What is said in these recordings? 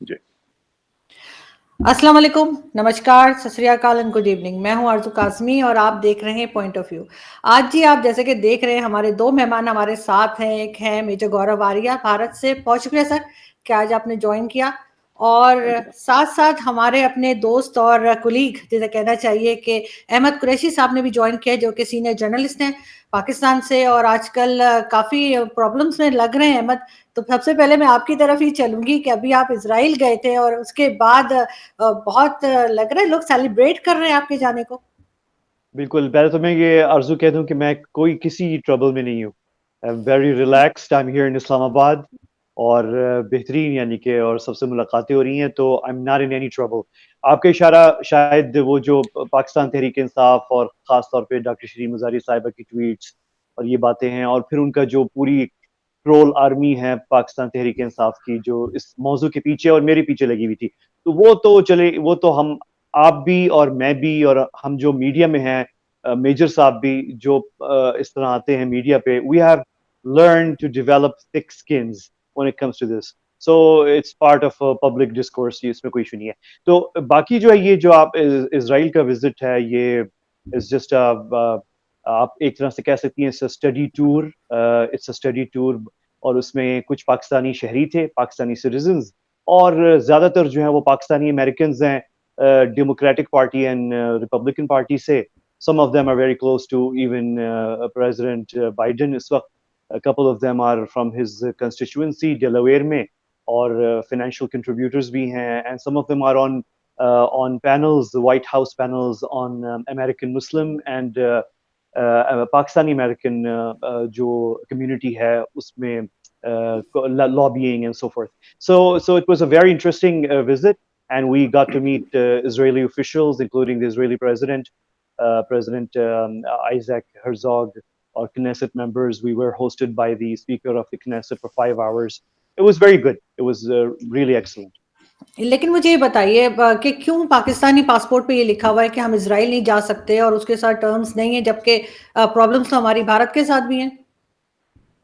जी। अस्सलाम वालेकुम, नमस्कार, सत श्री अकाल एंड गुड इवनिंग। मैं हूं आरज़ू काज़मी और आप देख रहे हैं पॉइंट ऑफ व्यू। आज जी आप जैसे कि देख रहे हैं हमारे 2 मेहमान हमारे साथ हैं। एक हैं मेजर गौरव आर्या भारत से। बहुत शुक्रिया सर कि आज आपने जॉइन किया और थैंक यू। साथ-साथ हमारे अपने दोस्त और कोलीग जिसे कहना चाहिए कि अहमद कुरैशी साहब ने भी जॉइन किया जो कि सीनियर जर्नलिस्ट हैं पाकिस्तान से और आजकल काफ़ी प्रॉब्लम्स में लग रहे हैं अहमद। तो सबसे पहले मैं आपकी तरफ ही चलूँगी कि अभी आप इज़राइल गए थे और उसके बाद बहुत लग रहा है लोग सेलिब्रेट कर रहे हैं आपके जाने को। बिल्कुल, पहले तो मैं ये आरज़ू कह दूँ कि मैं कोई किसी ट्रबल में नहीं हूँ। I am very relaxed, I am here in Islamabad और बेहतरीन यानी कि और सबसे मुलाकातें हो रही हैं, तो आई am not in any trouble. आपका इशारा शायद वो जो पाकिस्तान तहरीक-ए-इंसाफ और ख़ास तौर पे डॉक्टर शरीन मज़ारी साहिबा की ट्वीट्स और ये बातें हैं और फिर उनका जो पूरी ट्रोल आर्मी है पाकिस्तान तहरीक-ए-इंसाफ की जो इस मौज़ू के पीछे और मेरे पीछे लगी हुई थी। तो वो तो चले वो तो हम आप भी और मैं भी और हम जो मीडिया में हैं मेजर साहब भी जो इस तरह आते हैं मीडिया पे we have learn to develop thick skins when it comes to this so it's part of public discourse ये इसमें कोई इशू नहीं है तो बाकी जो है ये जो आप इजराइल का विजिट है ये इज जस्ट आप एक तरह से कह सकती हैं इट्स अ स्टडी टूर और उसमें कुछ पाकिस्तानी शहरी थे पाकिस्तानी सिटीजन्स और ज्यादातर जो है वो पाकिस्तानी अमेरिकन हैं democratic party and Republican party से some of them are very close to even President Biden इस वक्त a couple of them are from his constituency Delaware में और financial contributors भी हैं and some of them are on panels the White House panels on American Muslim and Pakistani American जो community है उसमें lobbying and so forth. So it was a very interesting visit, and we got to meet Israeli officials, including the Israeli president, President Isaac Herzog, or Knesset members. We were hosted by the Speaker of the Knesset for 5 hours. It was very good. It was really excellent. लेकिन मुझे ये बताइए कि क्यों Pakistani passport पे ये लिखा हुआ है कि हम इज़राइल नहीं जा सकते और उसके साथ टर्म्स नहीं है जबकि प्रॉब्लम्स तो हमारी भारत के साथ भी हैं?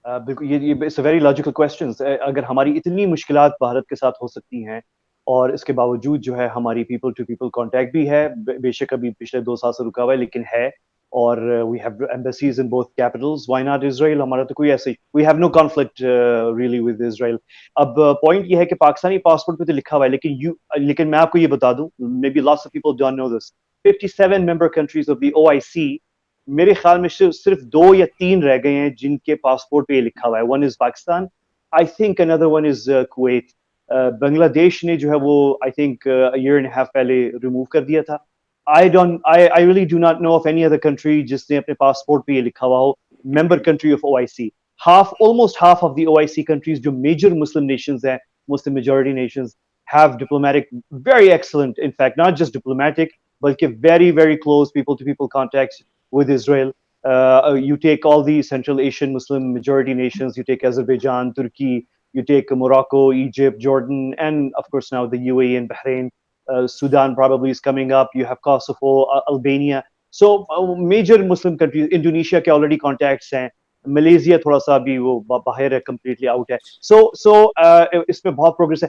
बिल्कुल ये it's a very logical question अगर हमारी इतनी मुश्किलात भारत के साथ हो सकती हैं और इसके बावजूद जो है हमारी पीपल टू पीपल कांटेक्ट भी है बेशक अभी पिछले 2 साल से रुका हुआ है लेकिन है और we have embassies in both capitals why not Israel हमारा तो कोई ऐसे we have no conflict really with Israel अब पॉइंट ये है कि पाकिस्तानी पासपोर्ट पे तो लिखा हुआ है लेकिन मैं आपको ये बता दूं may be lots of people don't know this 57 member countries of the OIC मेरे ख्याल में सिर्फ 2 या 3 रह गए हैं जिनके पासपोर्ट पे ये लिखा हुआ है one is Pakistan I think another one is Kuwait Bangladesh ने जो है वो I think year and half पहले रिमूव कर दिया था I really do not know of any other country जिसने अपने पासपोर्ट पे ये लिखा हुआ हो member country of OIC almost half of the OIC countries जो major Muslim nations हैं Muslim majority nations have diplomatic very excellent in fact not just diplomatic but very very close people to people contacts with Israel. You take all the Central Asian Muslim majority nations, you take Azerbaijan, Turkey, you take Morocco, Egypt, Jordan, and of course now the UAE and Bahrain. Sudan probably is coming up. You have Kosovo, Albania. So major Muslim countries, Indonesia के already contacts हैं. Malaysia थोड़ा सा अभी वो बाहर है completely out है. So इसमें बहुत progress है.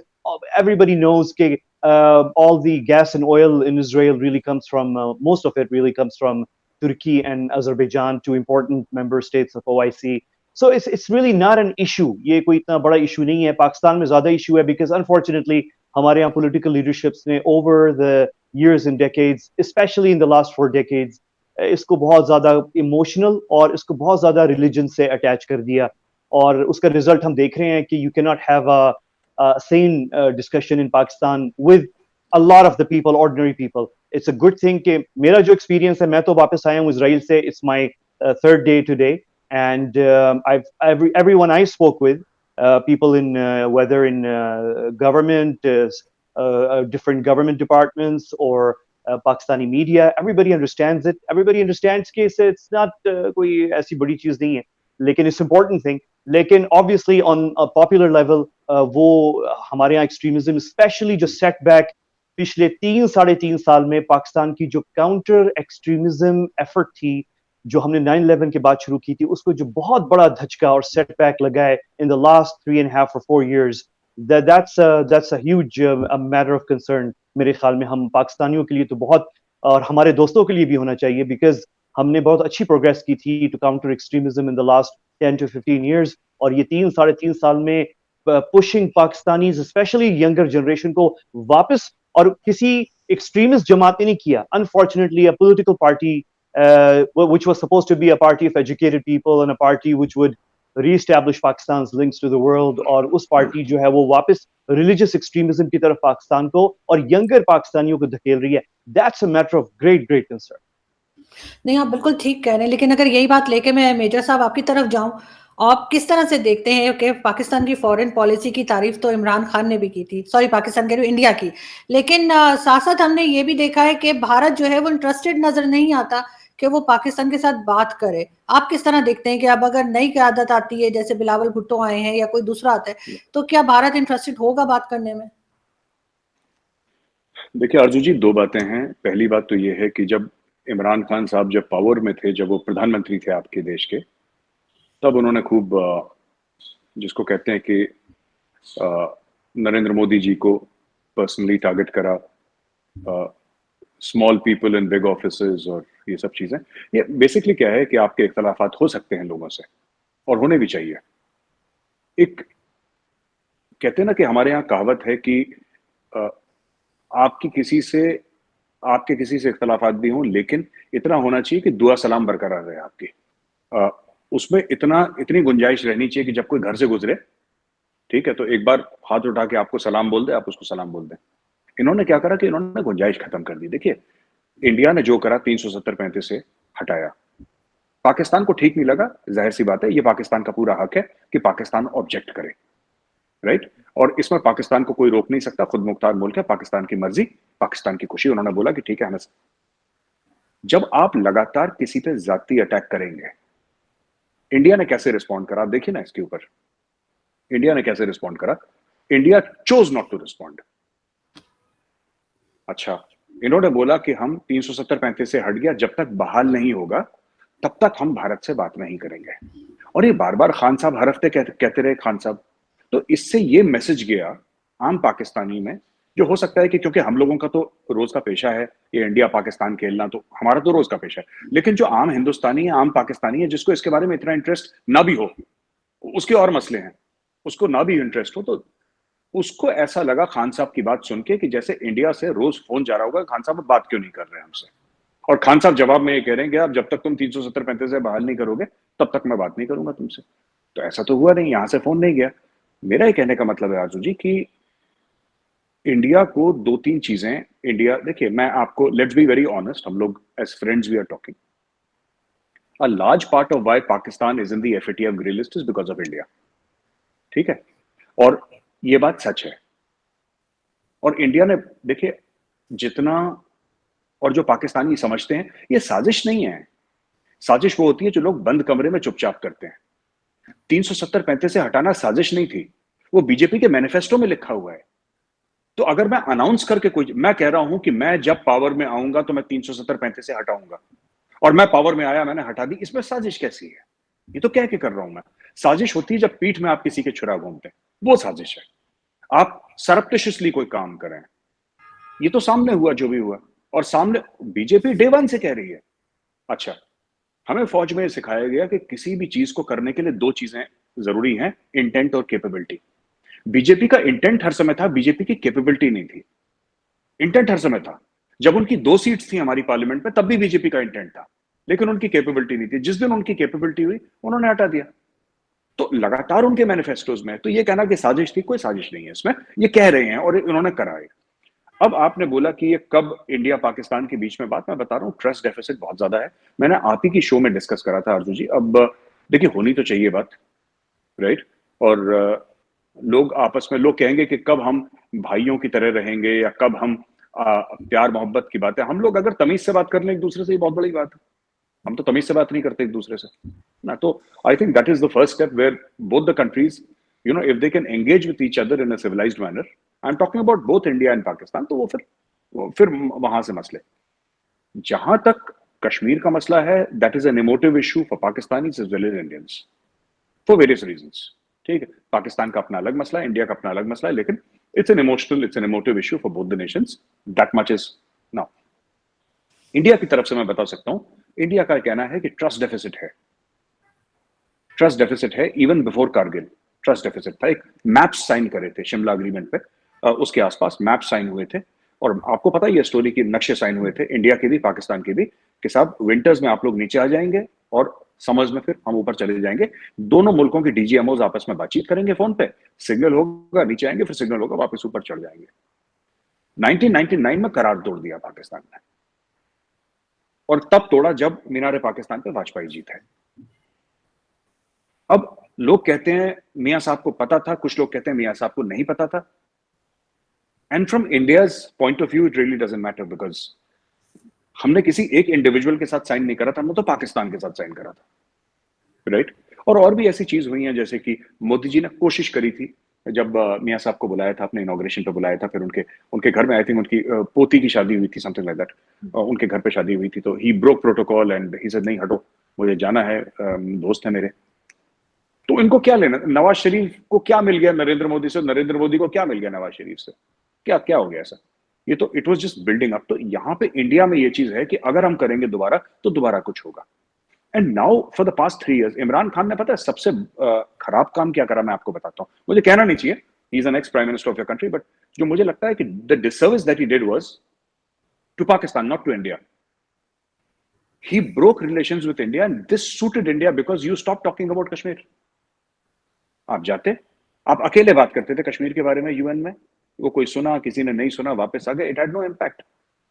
Everybody knows कि all the gas and oil in Israel really comes from most of it really comes from Turkey and Azerbaijan, two important member states of OIC. So it's really not an issue. ये कोई इतना बड़ा issue नहीं है. पाकिस्तान में ज़्यादा issue है because unfortunately हमारे यहाँ political leaderships ने over the years and decades, especially in the last 4 decades, इसको बहुत ज़्यादा emotional और इसको बहुत ज़्यादा religion से attach कर दिया. और उसका result हम देख रहे हैं कि you cannot have a sane discussion in Pakistan with a lot of the people, ordinary people. It's a good thing कि मेरा जो experience है मैं तो वापस आया हूँ इसराइल से it's my third day today and everyone I spoke with people in whether in government different government departments or Pakistani media everybody understands it everybody understands कि it's not कोई ऐसी बड़ी चीज नहीं है लेकिन it's important thing लेकिन obviously on a popular level वो हमारे यहाँ extremism especially जो setback पिछले 3 साढ़े 3 साल में पाकिस्तान की जो काउंटर एक्सट्रीमिज्म एफर्ट थी जो हमने 9/11 के बाद शुरू की थी उसको जो बहुत बड़ा धचका और सेटबैक लगा है इन the last 3.5 or 4 years that's a huge matter of concern. मेरे ख्याल में हम पाकिस्तानियों के लिए तो बहुत, और हमारे दोस्तों के लिए भी होना चाहिए, बिकॉज हमने बहुत अच्छी प्रोग्रेस की थी to counter extremism in the last 10 to 15 years, और ये 3 साढ़े 3 साल में pushing Pakistanis specially younger generation को वापस, और किसी एक्सट्रीमिस्ट जमात ने नहीं किया, unfortunately a political party which was supposed to be a party of educated people and a party which would re-establish Pakistan's links to the world, और उस party जो है वो वापस रिलीजियस एक्सट्रीमिज्म की तरफ पाकिस्तान को और यंगर पाकिस्तानियों को धकेल रही है. That's a matter of great great concern. नहीं, आप बिल्कुल ठीक कह रहे हैं, लेकिन अगर यही बात लेके मैं मेजर साहब आपकी तरफ जाऊँ, आप किस तरह से देखते हैं कि पाकिस्तान की फॉरेन पॉलिसी की तारीफ तो इमरान खान ने भी की थी, सॉरी पाकिस्तान कह रही हूँ, इंडिया की। लेकिन साथ-साथ हमने ये भी देखा है कि भारत जो है वो इंटरेस्टेड नज़र नहीं आता कि वो पाकिस्तान के साथ बात करे। आप किस तरह देखते हैं कि अब अगर नई क़यादत आती है, जैसे बिलावल भुट्टो आए हैं या कोई दूसरा आता है, तो क्या भारत इंटरेस्टेड होगा बात करने में? देखिए आरजू जी, 2 बातें हैं। पहली बात तो ये है कि जब इमरान खान साहब जब पावर में थे, जब वो प्रधानमंत्री थे आपके देश के, तब उन्होंने खूब जिसको कहते हैं कि नरेंद्र मोदी जी को पर्सनली टारगेट करा, small people in big offices और ये सब चीजें। ये बेसिकली क्या है कि आपके इख्तलाफात हो सकते हैं लोगों से, और होने भी चाहिए। एक कहते हैं ना कि हमारे यहाँ कहावत है कि अ, आपके किसी से इख्तलाफात भी हों, लेकिन इतना होना चाहिए कि दुआ सलाम बरकरार रहे आपकी। उसमें इतनी गुंजाइश रहनी चाहिए कि जब कोई घर से गुजरे, ठीक है, तो एक बार हाथ उठा के आपको सलाम बोल दे, आप उसको सलाम बोल दें। इन्होंने क्या करा कि इन्होंने गुंजाइश खत्म कर दी। देखिए, इंडिया ने जो करा 370-35 से हटाया, पाकिस्तान को ठीक नहीं लगा, जाहिर सी बात है, ये पाकिस्तान का पूरा हक है कि पाकिस्तान ऑब्जेक्ट करे, राइट? और इसमें पाकिस्तान को कोई रोक नहीं सकता, खुद मुख्तार मुल्क है, पाकिस्तान की मर्जी, पाकिस्तान की खुशी। उन्होंने बोला कि ठीक है, हमें। जब आप लगातार किसी पे जाती अटैक करेंगे, इंडिया ने कैसे रिस्पॉन्ड करा, आप देखिए ना इसके ऊपर। इंडिया ने कैसे रिस्पॉन्ड करा? India chose not to respond. अच्छा, इन्होंने बोला कि हम 370-35 से हट गया, जब तक बहाल नहीं होगा तब तक हम भारत से बात नहीं करेंगे। और ये बार बार खान साहब हर हफ्ते कहते रहे, खान साहब। तो इससे ये मैसेज गया आम पाकिस्तानी में, जो हो सकता है कि क्योंकि हम लोगों का तो रोज का पेशा है ये इंडिया पाकिस्तान खेलना, तो हमारा तो रोज का पेशा है, लेकिन जो आम हिंदुस्तानी है, आम पाकिस्तानी है, जिसको इसके बारे में इतना इंटरेस्ट ना भी हो, उसके और मसले हैं, उसको ना भी इंटरेस्ट हो, तो उसको ऐसा लगा खान साहब की बात सुन के कि जैसे इंडिया से रोज फोन जा रहा होगा, खान साहब बात क्यों नहीं कर रहे हमसे। और खान साहब जवाब में ये कह रहे हैं कि आप जब तक तुम 370-35 से बहाल नहीं करोगे तब तक मैं बात नहीं करूंगा तुमसे। तो ऐसा तो हुआ नहीं, यहां से फोन नहीं गया। मेरा ये कहने का मतलब है आरजू जी कि इंडिया को 2-3 चीजें, इंडिया देखिए, मैं आपको, लेट्स बी वेरी ऑनेस्ट, हम लोग as friends we are talking, a large part of why Pakistan is in the FATF grey list is because of India, ठीक है, और ये बात सच है। और इंडिया ने, देखिए, जितना, और जो पाकिस्तानी समझते हैं ये साजिश नहीं है, साजिश वो होती है जो लोग बंद कमरे में चुपचाप करते हैं। 370-35 से हटाना साजिश नहीं थी, वो बीजेपी के मैनिफेस्टो में लिखा हुआ है। तो अगर मैं अनाउंस करके मैं कह रहा हूं कि मैं जब पावर में आऊंगा तो मैं 370-35 से हटाऊंगा, और मैं पावर में आया, मैंने हटा दी, इसमें साजिश कैसी है? ये तो कह के कर रहा हूं मैं। साजिश होती है जब पीठ में आप किसी के छुरा घूमते हैं, वो साजिश है। आप सरप्टिशियसली कोई काम करें, ये तो सामने हुआ जो भी हुआ, और सामने बीजेपी डे वन से कह रही है। अच्छा, हमें फौज में सिखाया गया कि किसी भी चीज को करने के लिए 2 चीजें जरूरी हैं, इंटेंट और कैपेबिलिटी। बीजेपी का इंटेंट हर समय था, बीजेपी की कैपेबिलिटी नहीं थी। इंटेंट हर समय था, जब उनकी 2 सीट्स थी हमारी पार्लियामेंट में, तब भी बीजेपी का इंटेंट था, लेकिन उनकी कैपेबिलिटी नहीं थी। जिस दिन उनकी कैपेबिलिटी हुई, उन्होंने हटा दिया। तो लगातार उनके मैनिफेस्टोज में, तो ये कहना कि साजिश थी, कोई साजिश नहीं है इसमें, ये कह रहे हैं और इन्होंने करा है। अब आपने बोला कि ये कब इंडिया पाकिस्तान के बीच में बात, मैं बता रहा हूँ, ट्रस्ट डेफिसिट बहुत ज्यादा है। मैंने आप ही की शो में डिस्कस करा था आरजू जी। अब देखिए, होनी तो चाहिए बात, राइट? और लोग आपस में, लोग कहेंगे कि कब हम भाइयों की तरह रहेंगे, या कब हम प्यार मोहब्बत की बात है। हम लोग अगर तमीज से बात कर लें एक दूसरे से, ये बहुत बड़ी बात है। हम तो तमीज से बात नहीं करते एक दूसरे से ना। तो I think that is the first step where both the countries, you know, if they can engage with each other in a civilised manner, I am talking about both India and Pakistan, तो वो फिर वहां से मसले। जहां तक कश्मीर का मसला है, that is an emotive issue for Pakistanis as well as Indians, for various reasons. ठीक है, पाकिस्तान का अपना अलग मसला है, इंडिया का अपना अलग मसला है, लेकिन it's an emotive issue for both the Nations, that much is now. India की तरफ से मैं बता सकता हूं, इंडिया का कहना है कि ट्रस्ट डेफिसिट है, ट्रस्ट डेफिसिट है, even before Kargil trust deficit था। एक मैप्स साइन करे थे शिमला अग्रीमेंट पे, उसके आसपास मैप साइन हुए थे, और आपको पता ही है स्टोरी की, नक्शे साइन हुए थे इंडिया के भी पाकिस्तान के भी, कि साहब विंटर्स में आप लोग नीचे आ जाएंगे और समर्स में फिर हम ऊपर चले जाएंगे। दोनों मुल्कों की डीजीएमओज आपस में बातचीत करेंगे फोन पे, सिग्नल होगा नीचे आएंगे, फिर सिग्नल होगा वापस ऊपर चढ़ जाएंगे। 1999 में करार तोड़ दिया पाकिस्तान ने, और तब तोड़ा जब मीनार पाकिस्तान पे वाजपेयी जी थे। अब लोग कहते हैं मियां साहब को पता था, कुछ लोग कहते हैं मियां साहब को नहीं पता था, and from India's point of view it really doesn't matter, because हमने किसी एक इंडिविजुअल के साथ साइन नहीं करा था, हमने तो पाकिस्तान के साथ साइन करा था, राइट? और भी ऐसी चीज हुई है, जैसे कि मोदी जी ने कोशिश करी थी, जब मियां साहब को बुलाया था, अपने इनॉग्रेशन पे बुलाया था, फिर उनके घर में, आई थिंक उनकी पोती की शादी हुई थी, समथिंग लाइक दैट, उनके घर पे शादी हुई थी, तो he broke protocol and he said नहीं हटो, मुझे जाना है, दोस्त है मेरे। तो इनको क्या लेना, नवाज शरीफ को क्या मिल गया नरेंद्र मोदी से, नरेंद्र मोदी को क्या मिल गया नवाज शरीफ से, क्या क्या हो गया ऐसा? ये तो it was just building up. तो यहाँ पे इंडिया में ये चीज है कि अगर हम करेंगे दोबारा तो दोबारा कुछ होगा। And now for the past 3 years Imran Khan ने, पता है सबसे खराब काम क्या करा, मैं आपको बताता हूँ, मुझे कहना नहीं चाहिए, he is an ex prime minister of your country, but जो मुझे लगता है कि the disservice that he did was to Pakistan, not to India. He broke relations with India, and this suited India because you stopped talking about Kashmir. आप जाते, आप अकेले बात करते थे कश्मीर के बारे में यूएन में, वो कोई सुना, किसी ने नहीं सुना, वापस आ गए, it had no impact,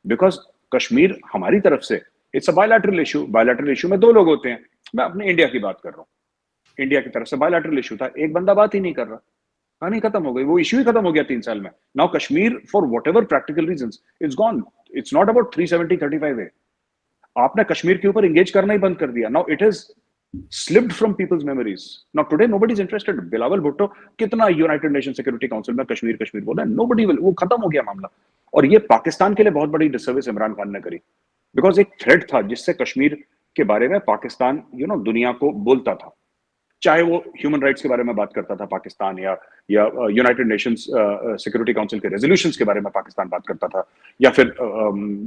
because Kashmir हमारी तरफ से it's a bilateral issue. Bilateral issue में 2 लोग होते हैं, मैं अपने इंडिया की बात कर रहा हूँ, इंडिया की तरफ से बायलैटरल इशू था, एक बंदा बात ही नहीं कर रहा, कहानी खत्म हो गई, वो इशू ही खत्म हो गया 3 साल में। Now Kashmir for what ever practical reasons it's gone, it's not about 370-35 है, आपने कश्मीर के ऊपर एंगेज करना ही बंद कर दिया। Now it is slipped from people's memories. Now today nobody is interested. Bilawal Bhutto कितना यूनाइटेड नेशन सिक्योरिटी काउंसिल में कश्मीर कश्मीर बोला, nobody will, वो खत्म हो गया मामला। और ये पाकिस्तान के लिए बहुत बड़ी डिसर्विस इमरान खान ने करी, बिकॉज एक थ्रेड था जिससे कश्मीर के बारे में पाकिस्तान दुनिया को बोलता था, चाहे वो ह्यूमन राइट्स के बारे में बात करता था पाकिस्तान, या यूनाइटेड नेशंस सिक्योरिटी काउंसिल के रेजोल्यूशंस के बारे में पाकिस्तान बात करता था, या फिर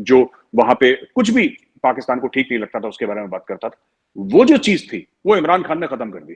जो वहां पे कुछ भी पाकिस्तान को ठीक नहीं लगता था उसके बारे में बात करता था। वो जो चीज थी वो इमरान खान ने खत्म कर दी।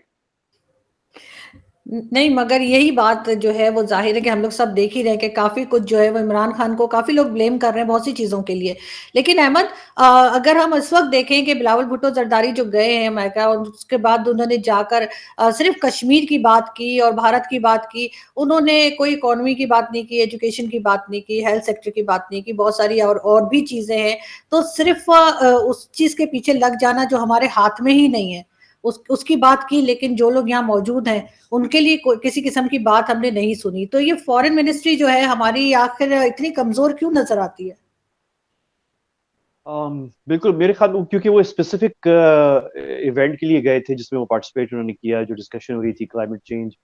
नहीं, मगर यही बात जो है वो जाहिर है कि हम लोग सब देख ही रहे हैं कि काफी कुछ जो है वो इमरान खान को काफी लोग ब्लेम कर रहे हैं बहुत सी चीजों के लिए। लेकिन अहमद, अगर हम इस वक्त देखें कि बिलावल भुट्टो जरदारी जो गए हैं अमेरिका, और उसके बाद उन्होंने जाकर सिर्फ कश्मीर की बात की और भारत की बात की, उन्होंने कोई इकोनॉमी की बात नहीं की, एजुकेशन की बात नहीं की, हेल्थ सेक्टर की बात नहीं की, बहुत सारी और भी चीजें हैं। तो सिर्फ उस चीज के पीछे लग जाना जो हमारे हाथ में ही नहीं है, उसकी बात की, लेकिन जो लोग यहाँ मौजूद हैं उनके लिए किसी किस्म की बात हमने नहीं सुनी। तो ये फॉरेन मिनिस्ट्री जो है हमारी आखिर इतनी कमजोर क्यों नजर आती है? बिल्कुल, मेरे ख्याल में क्योंकि वो स्पेसिफिक इवेंट के लिए गए थे जिसमें वो पार्टिसिपेट उन्होंने किया, जो डिस्कशन हो रही थी क्लाइमेट चेंज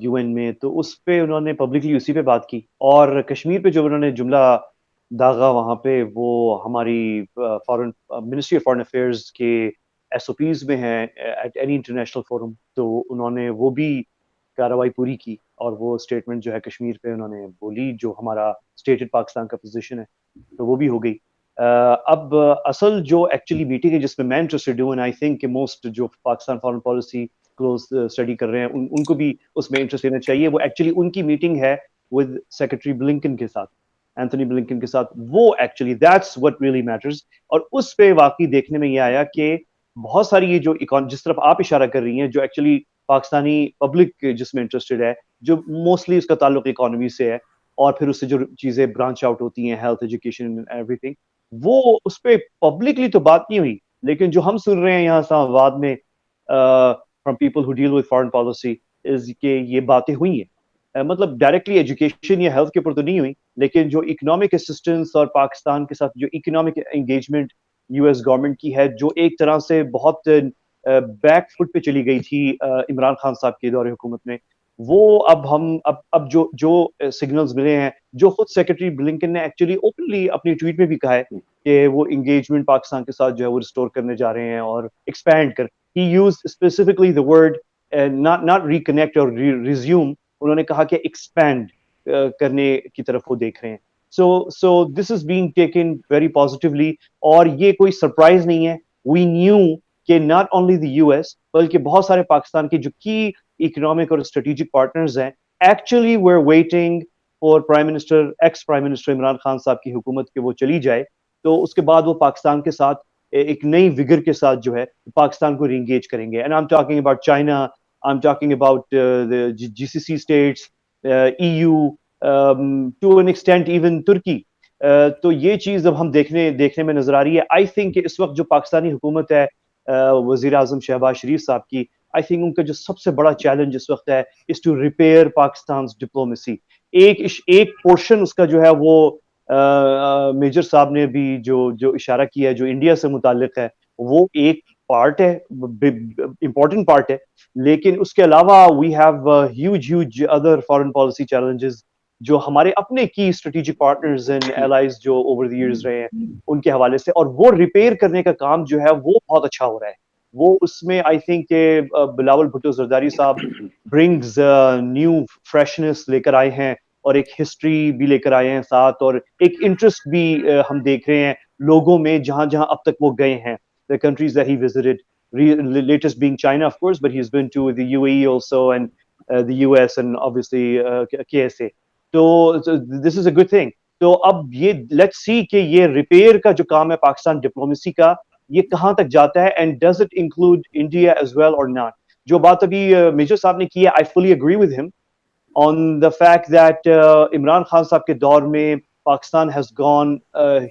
यूएन में, तो उस पे उन्होंने पब्लिकली उसी पे बात की। और कश्मीर पे जो उन्होंने जुमला दागा वहाँ पे, वो हमारी foreign ministry of foreign affairs के एसओपीज में है एट एनी इंटरनेशनल फोरम, तो उन्होंने वो भी कार्रवाई पूरी की, और वो स्टेटमेंट जो है कश्मीर पे उन्होंने बोली, जो हमारा स्टेटेड पाकिस्तान का पोजीशन है, तो वो भी हो गई। अब असल जो एक्चुअली मीटिंग है जिसमें मैं इंटरेस्टेड हूँ, एंड आई थिंक कि मोस्ट जो Pakistan foreign policy close study कर रहे हैं उनको भी उसमें इंटरेस्ट लेना चाहिए, वो एक्चुअली उनकी मीटिंग है विद सेक्रेटरी ब्लिंकन के साथ, एंथनी ब्लिंकन के साथ। वो actually that's what really matters. और उस पे वाकई देखने में ये आया कि बहुत सारी ये जो जिस तरफ आप इशारा कर रही हैं, जो एक्चुअली पाकिस्तानी पब्लिक जिसमें इंटरेस्टेड है, जो मोस्टली उसका ताल्लुक इकोनॉमी से है, और फिर उससे जो चीजें ब्रांच आउट होती हैं, हेल्थ, एजुकेशन, एवरीथिंग, वो उस पर पब्लिकली तो बात नहीं हुई, लेकिन जो हम सुन रहे हैं यहाँ इस्लामाबाद में from people who deal with foreign policy is के ये बातें हुई हैं। मतलब डायरेक्टली एजुकेशन या हेल्थ के ऊपर तो नहीं हुई, लेकिन जो इकोनॉमिक असिस्टेंस और पाकिस्तान के साथ जो इकोनॉमिक एंगेजमेंट यूएस गवर्नमेंट की है, जो एक तरह से बहुत बैक फुट पे चली गई थी इमरान खान साहब के दौरे हुकूमत में, वो अब जो सिग्नल्स मिले हैं, जो खुद सेक्रेटरी ब्लिंकन ने एक्चुअली ओपनली अपनी ट्वीट में भी कहा है कि वो एंगेजमेंट पाकिस्तान के साथ जो है वो रिस्टोर करने जा रहे हैं और एक्सपैंड कर, ही used specifically the word not not reconnect और रिज्यूम, उन्होंने कहा कि एक्सपैंड करने की तरफ वो देख रहे हैं। So this is being taken very positively, और ये कोई सरप्राइज नहीं है। वी न्यू कि नॉट ओनली द यूएस बल्कि बहुत सारे पाकिस्तान के जो की इकोनॉमिक और स्ट्रेटेजिक पार्टनर्स हैं, एक्चुअली वी आर वेटिंग और x prime minister Imran Khan साहब की हुकूमत के वो चली जाए, तो उसके बाद वो पाकिस्तान के साथ एक नई विगर के साथ जो है पाकिस्तान को रीएंगेज करेंगे। And I am talking about China, I am talking about the GCC states, EU, to an extent even Turkey. तो ये चीज अब हम देखने में नजर आ रही है। आई थिंक इस वक्त जो पाकिस्तानी हुकूमत है वजीर आजम शहबाज शरीफ साहब की, आई थिंक उनका जो सबसे बड़ा चैलेंज इस वक्त है is to repair Pakistan diplomacy. एक पोर्शन उसका जो है वो मेजर साहब ने भी जो इशारा किया है, जो इंडिया से मुतालिक है, वो एक पार्ट है, इंपॉर्टेंट पार्ट है। लेकिन उसके अलावा we have huge other foreign policy challenges जो हमारे अपने key strategic partners and allies जो ओवर द इयर्स रहे हैं उनके हवाले से, और वो रिपेयर करने का काम जो है वो बहुत अच्छा हो रहा है। वो उसमें आई थिंक बिलावल भुट्टो जरदारी साहब ब्रिंग्स न्यू फ्रेशनेस लेकर आए हैं, और एक हिस्ट्री भी लेकर आए हैं साथ, और एक इंटरेस्ट भी हम देख रहे हैं लोगों में जहां जहां अब तक वो गए हैं, the countries that he visited, latest being China of course, but he's been to the UAE also, and the US, and obviously KSA. तो this is a good thing. तो अब ये let's see कि ये रिपेयर का जो काम है पाकिस्तान डिप्लोमेसी का, ये कहाँ तक जाता है, and does it include India as well or not? जो बात अभी मेजर साहब ने की है, I fully agree with him on the fact that Imran Khan साहब के दौर में Pakistan has gone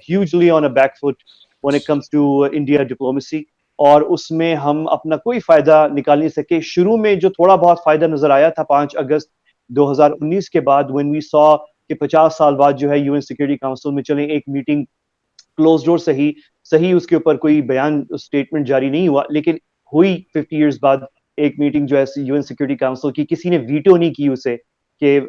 hugely on a back foot when it comes to India diplomacy, और उसमें हम अपना कोई फायदा निकाल नहीं सके। शुरू में जो थोड़ा बहुत फायदा नजर आया था 5 अगस्त 2019 के बाद, when we saw कि 50 साल बाद जो है यूएन सिक्योरिटी काउंसिल में चले एक मीटिंग क्लोज डोर सही उसके ऊपर कोई बयान स्टेटमेंट जारी नहीं हुआ, लेकिन हुई 50 इयर्स बाद एक मीटिंग जो है यूएन सिक्योरिटी काउंसिल की, किसी ने वीटो नहीं की उसे, कि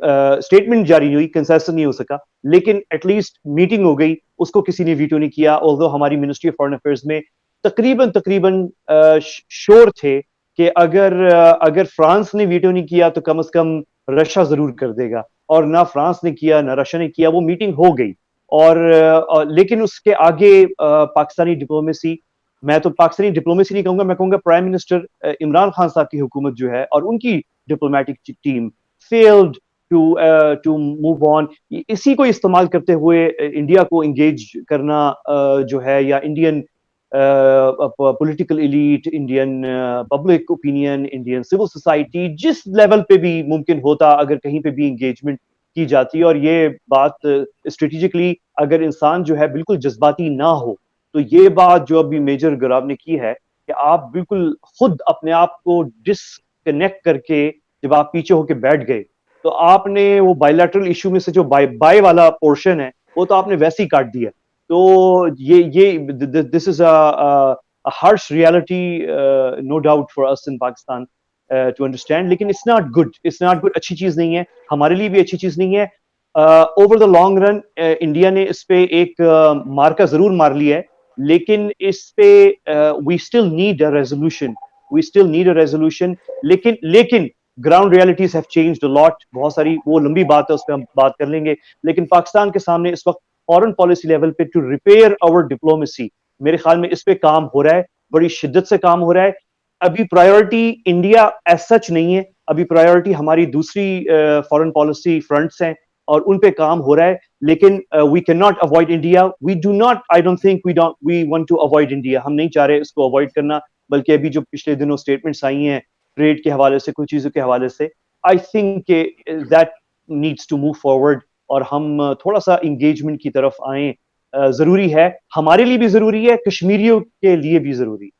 स्टेटमेंट जारी नहीं हुई, कंसेंसस नहीं हो सका, लेकिन एटलीस्ट मीटिंग हो गई, उसको किसी ने वीटो नहीं किया। ऑल्दो हमारी मिनिस्ट्री ऑफ फॉरेन अफेयर्स में तकरीबन श्योर थे कि अगर फ्रांस ने वीटो नहीं किया तो कम से कम रशिया जरूर कर देगा, और ना फ्रांस ने किया ना रशिया ने किया, वो मीटिंग हो गई। और लेकिन उसके आगे पाकिस्तानी डिप्लोमेसी, मैं तो पाकिस्तानी डिप्लोमेसी नहीं कहूंगा, मैं कहूंगा प्राइम मिनिस्टर इमरान खान साहब की हुकूमत जो है और उनकी diplomatic team failed to move on. इसी को इस्तेमाल करते हुए इंडिया को इंगेज करना जो है, या Indian political elite, Indian public opinion, Indian civil society, जिस लेवल पे भी मुमकिन होता अगर कहीं पे भी इंगेजमेंट की जाती है, और ये बात स्ट्रेटेजिकली अगर इंसान जो है बिल्कुल जज्बाती ना हो, तो ये बात जो अभी मेजर गराब ने की है कि आप बिल्कुल खुद अपने आप को डिसकनेक्ट करके जब आप पीछे होके बैठ गए, तो आपने वो बायलैटरल इशू में से जो बाय वाला पोर्शन है वो तो आपने वैसे ही काट दिया। तो ये this is a harsh reality, no doubt for us in Pakistan to understand, लेकिन इट्स नॉट गुड, अच्छी चीज नहीं है, हमारे लिए भी अच्छी चीज नहीं है। Over the long run India ने इस पे एक मार्का जरूर मार लिया है, लेकिन इस पे we still need a resolution, लेकिन ground realities have changed a lot. बहुत सारी वो लंबी बात है, उस पर हम बात कर लेंगे, लेकिन पाकिस्तान के सामने इस वक्त फॉरेन पॉलिसी लेवल पे टू रिपेयर आवर डिप्लोमेसी, मेरे ख्याल में इस पे काम हो रहा है, बड़ी शिद्दत से काम हो रहा है। अभी प्रायोरिटी इंडिया एज सच नहीं है, अभी प्रायोरिटी हमारी दूसरी फॉरेन पॉलिसी फ्रंट्स हैं और उन पे काम हो रहा है, लेकिन we can not avoid India, we do not, I don't think we want to avoid India, हम नहीं चाह रहे इसको अवॉइड करना, बल्कि अभी जो पिछले दिनों स्टेटमेंट्स आई हैं ट्रेड के हवाले से, कुछ चीजों के हवाले से, I think that needs to move forward, और हम थोड़ा सा इंगेजमेंट की तरफ आए, जरूरी है, हमारे लिए भी जरूरी है, कश्मीरियों के लिए भी जरूरी है।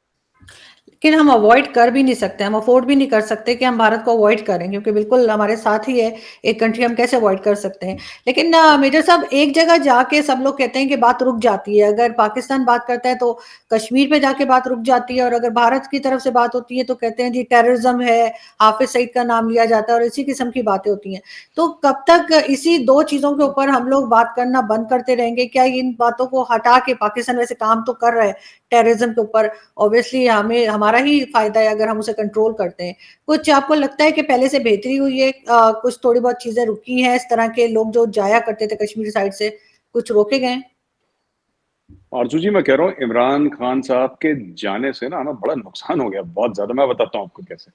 लेकिन हम अवॉइड कर भी नहीं सकते, हम अफोर्ड भी नहीं कर सकते कि हम भारत को अवॉइड करें, क्योंकि बिल्कुल हमारे साथ ही है एक कंट्री, हम कैसे अवॉइड कर सकते हैं। लेकिन मेजर साहब, एक जगह जाके सब लोग कहते हैं कि बात रुक जाती है, अगर पाकिस्तान बात करता है तो कश्मीर पे जाके बात रुक जाती है, और अगर भारत की तरफ से बात होती है तो कहते हैं जी टेररिज्म है, हाफिज सईद का नाम लिया जाता है, और इसी किस्म की बातें होती हैं। तो कब तक इसी दो चीजों के ऊपर हम लोग बात करना बंद करते रहेंगे? क्या इन बातों को हटा के, पाकिस्तान वैसे काम तो कर रहा है टेररिज्म के ऊपर, ऑब्वियसली हमें हमारा ही फायदा है अगर हम उसे कंट्रोल करते हैं। कुछ आपको लगता है कि पहले से बेहतरी हुई है, कुछ थोड़ी बहुत चीजें रुकी हैं, इस तरह के लोग जो जाया करते थे कश्मीर साइड से कुछ रोके गए? आरजू जी, मैं कह रहा हूँ इमरान खान साहब के जाने से ना हमें बड़ा नुकसान हो गया, बहुत ज्यादा। मैं बताता हूँ आपको कैसे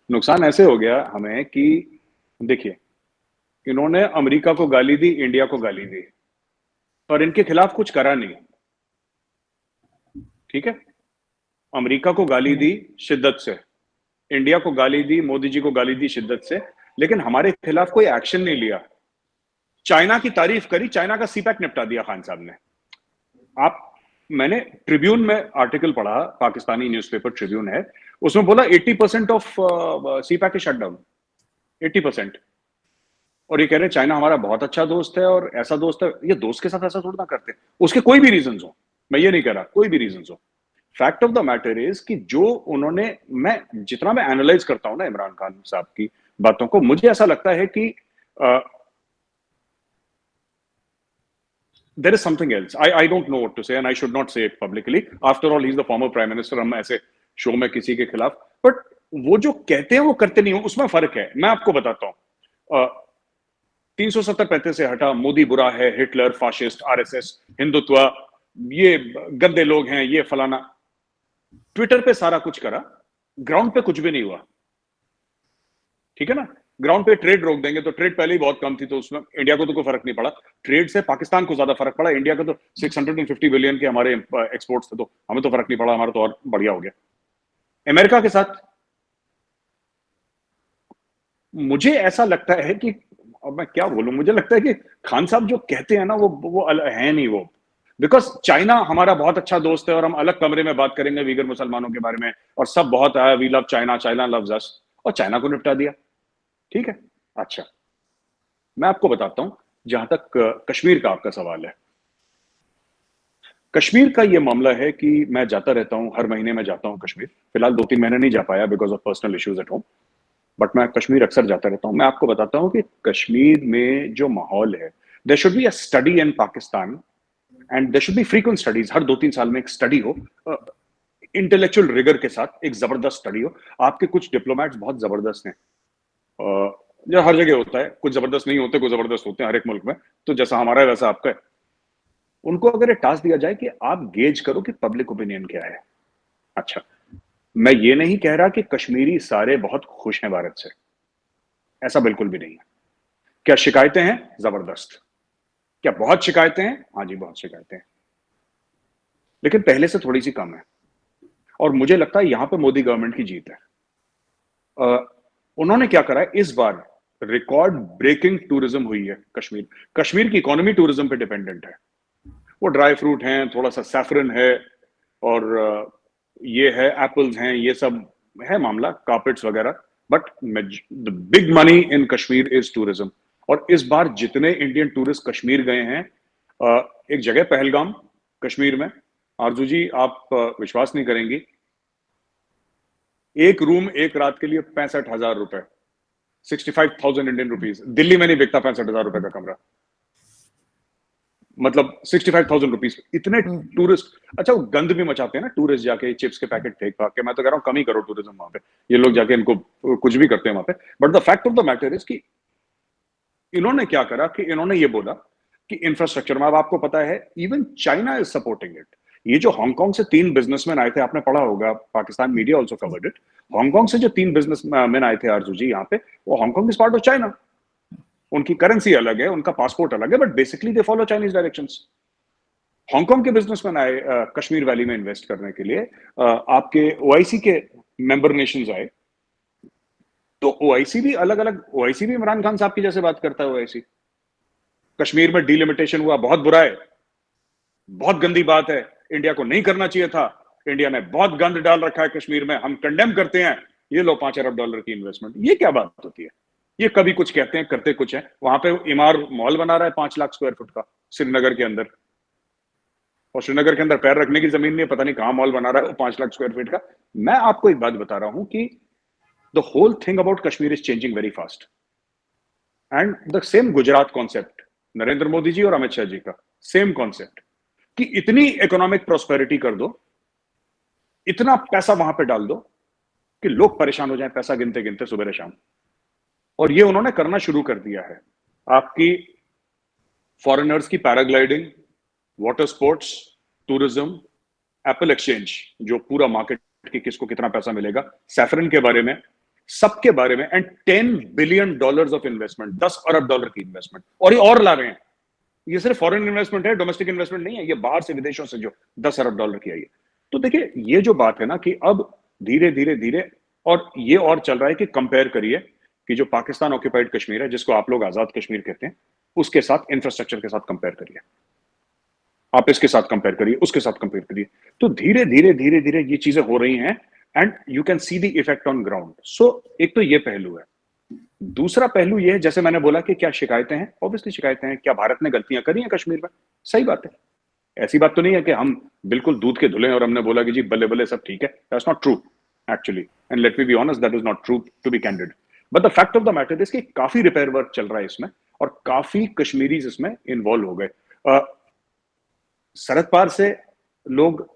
नुकसान ऐसे हो गया हमें कि देखिए, इन्होंने अमेरिका को गाली दी, इंडिया को गाली दी, पर इनके खिलाफ कुछ करा नहीं। ठीक है, अमेरिका को गाली दी शिद्दत से, इंडिया को गाली दी, मोदी जी को गाली दी शिद्दत से, लेकिन हमारे खिलाफ कोई एक्शन नहीं लिया। चाइना की तारीफ करी, चाइना का सीपैक निपटा दिया खान साहब ने। मैंने ट्रिब्यून में आर्टिकल पढ़ा, पाकिस्तानी न्यूज़पेपर ट्रिब्यून है, उसमें बोला 80% ऑफ सीपैक शट डाउन, 80%। और ये कह रहे हैं चाइना हमारा बहुत अच्छा दोस्त है और ऐसा दोस्त है। ये दोस्त के साथ ऐसा थोड़ा ना करते, उसके कोई भी रीजन हो, मैं ये नहीं कह रहा कोई भी रीजन हो। Fact of the matter is कि जो उन्होंने, मैं जितना मैं एनालाइज करता हूं ना इमरान खान साहब की बातों को, मुझे ऐसा लगता है कि there is something else. I don't know what to say and I should not say it publicly. After all, he's the former prime minister. हम ऐसे शो में किसी के खिलाफ, बट वो जो कहते हैं वो करते नहीं हो, उसमें फर्क है। मैं आपको बताता हूं, 370-35 से हटा, मोदी बुरा है, हिटलर, फाशिस्ट, आरएसएस, हिंदुत्व, ये गंदे लोग हैं, ये फलाना। ट्विटर पे सारा कुछ करा, ग्राउंड पे कुछ भी नहीं हुआ। ठीक है ना, ग्राउंड पे ट्रेड रोक देंगे तो ट्रेड पहले ही बहुत कम थी, तो उसमें इंडिया को तो कोई फर्क नहीं पड़ा। ट्रेड से पाकिस्तान को ज्यादा फर्क पड़ा, इंडिया का तो 650 बिलियन के हमारे एक्सपोर्ट्स थे, तो हमें तो फर्क नहीं पड़ा, हमारा तो और बढ़िया हो गया। अमेरिका के साथ मुझे ऐसा लगता है कि, अब मैं क्या बोलूं, मुझे लगता है कि खान साहब जो कहते हैं ना वो है नहीं वो। बिकॉज चाइना हमारा बहुत अच्छा दोस्त है और हम अलग कमरे में बात करेंगे वीगर मुसलमानों के बारे में, और सब बहुत है, we love China, China loves us, और चाइना को निपटा दिया। ठीक है, अच्छा मैं आपको बताता हूं, जहां तक कश्मीर का आपका सवाल है, कश्मीर का ये मामला है कि मैं जाता रहता हूं, हर महीने में जाता हूं कश्मीर। फिलहाल 2-3 महीने नहीं जा पाया because of personal issues at home, but मैं कश्मीर अक्सर जाता रहता हूं। मैं आपको बताता हूं कि कश्मीर में जो माहौल है, there should be a study in Pakistan and there should be frequent studies, हर 2-3 साल में एक स्टडी हो, इंटेलेक्चुअल रिगर के साथ एक जबरदस्त स्टडी हो। आपके कुछ डिप्लोमेट्स बहुत जबरदस्त हैं, जो हर जगह होता है, कुछ जबरदस्त नहीं होते, कुछ जबरदस्त होते हैं हर एक मुल्क में, तो जैसा हमारा है वैसा आपका है। उनको अगर ये टास्क दिया जाए कि आप गेज करो कि पब्लिक ओपिनियन क्या है। अच्छा, मैं ये नहीं कह रहा कि कश्मीरी सारे बहुत खुश हैं भारत से, ऐसा बिल्कुल भी नहीं है। क्या शिकायतें हैं? जबरदस्त। क्या बहुत शिकायतें हैं? हाँ जी, बहुत शिकायतें हैं, लेकिन पहले से थोड़ी सी कम है। और मुझे लगता है यहां पे मोदी गवर्नमेंट की जीत है। उन्होंने क्या करा है इस बार, रिकॉर्ड ब्रेकिंग टूरिज्म हुई है कश्मीर। कश्मीर की इकोनॉमी टूरिज्म पे डिपेंडेंट है। वो ड्राई फ्रूट हैं, थोड़ा सा सैफरन है, और ये है एप्पल्स हैं, ये सब है मामला, कार्पेट्स वगैरह, but the big money in Kashmir is tourism. और इस बार जितने इंडियन टूरिस्ट कश्मीर गए हैं, एक जगह पहलगाम कश्मीर में, आरजू जी आप विश्वास नहीं करेंगी, एक रूम एक रात के लिए 65,000 रुपए, 65,000 इंडियन रुपीज। दिल्ली में नहीं बिकता 65,000 रुपए का कमरा, मतलब 65,000 रुपीज। इतने टूरिस्ट, अच्छा वो गंद भी मचाते हैं ना टूरिस्ट, जाके चिप्स के पैकेट फेंक फाक के। मैं तो कह रहा हूँ कम ही करो टूरिज्म वहां पे, ये लोग जाके इनको कुछ भी करते हैं वहां पे। But the fact of the matter is कि इन्होंने क्या करा कि इन्होंने ये बोला कि इंफ्रास्ट्रक्चर में, अब आपको पता है even China is supporting it. ये जो हांगकांग से 3 बिजनेसमैन आए थे, आपने पढ़ा होगा, Pakistan media also covered it. Hong Kong से जो 3 बिजनेसमैन आए थे आरजू जी यहाँ पे, वो Hong Kong is part of China. उनकी करेंसी अलग है, उनका पासपोर्ट अलग है, but basically they follow Chinese directions. Hong Kong के बिजनेसमैन आए कश्मीर वैली में इन्वेस्ट करने के लिए, आपके ओआईसी के मेंबर नेशंस आए, तो ओआईसी भी अलग अलग, ओआईसी भी इमरान खान साहब की जैसे बात करता है। ओआईसी कश्मीर में डिलिमिटेशन हुआ, बहुत बुरा है, बहुत गंदी बात है, इंडिया को नहीं करना चाहिए था, इंडिया ने बहुत गंद डाल रखा है कश्मीर में, हम कंडेम करते हैं। ये लो $5 अरब की इन्वेस्टमेंट, ये क्या बात होती है? ये कभी कुछ कहते हैं, करते कुछ है। वहां पे इमार मॉल बना रहा है 5 लाख स्क्वायर फुट का श्रीनगर के अंदर, और श्रीनगर के अंदर पैर रखने की जमीन नहीं, पता नहीं कहां मॉल बना रहा है वो 5 लाख स्क्वायर फीट का। मैं आपको एक बात बता रहा हूं कि the whole thing about Kashmir is changing very fast, and the same Gujarat concept, Narendra Modi ji और अमित शाह जी का सेम कॉन्सेप्ट, कि इतनी इकोनॉमिक प्रोस्पेरिटी कर दो इतना पैसा वहां पे डाल दो कि लोग परेशान हो जाएं पैसा गिनते गिनते सुबह शाम। और ये उन्होंने करना शुरू कर दिया है। आपकी फॉरेनर्स की paragliding, water sports, tourism, Apple exchange, जो पूरा मार्केट की किसको कितना पैसा मिलेगा, सैफरन के बारे में, सबके बारे में, and $10 billion of investment, 10 Arab dollar की इन्वेस्टमेंट, और ये और ला रहे हैं। ये सिर्फ फॉरेन इन्वेस्टमेंट है, डोमेस्टिक इन्वेस्टमेंट नहीं है, ये बाहर से विदेशों से जो 10 अरब डॉलर की आई है। तो देखिए ये जो बात है ना कि अब धीरे धीरे धीरे, और ये और चल रहा है कि कंपेयर करिए कि जो पाकिस्तान ऑक्यूपाइड कश्मीर है, जिसको आप लोग आजाद कश्मीर कहते हैं, उसके साथ इंफ्रास्ट्रक्चर के साथ कंपेयर करिए, आप इसके साथ कंपेयर करिए, उसके साथ कंपेयर करिए। तो धीरे धीरे धीरे धीरे ये चीजें हो रही हैं and you can see the effect on ground. So एक तो ये पहलू है। दूसरा पहलू ये है, जैसे मैंने बोला कि क्या शिकायतें हैं, ऑब्वियसली शिकायतें हैं। क्या भारत ने गलतियां करी हैं कश्मीर में? सही बात है, ऐसी बात तो नहीं है कि हम बिल्कुल दूध के धुले और हमने बोला कि जी बल्ले बल्ले सब ठीक है। That's not true actually, and let me be honest, that is not true to be candid. But the fact of the matter is कि काफी रिपेयर वर्क चल रहा है इसमें और काफी कश्मीरीज इसमें इन्वॉल्व हो गए। सरहद पार से लोग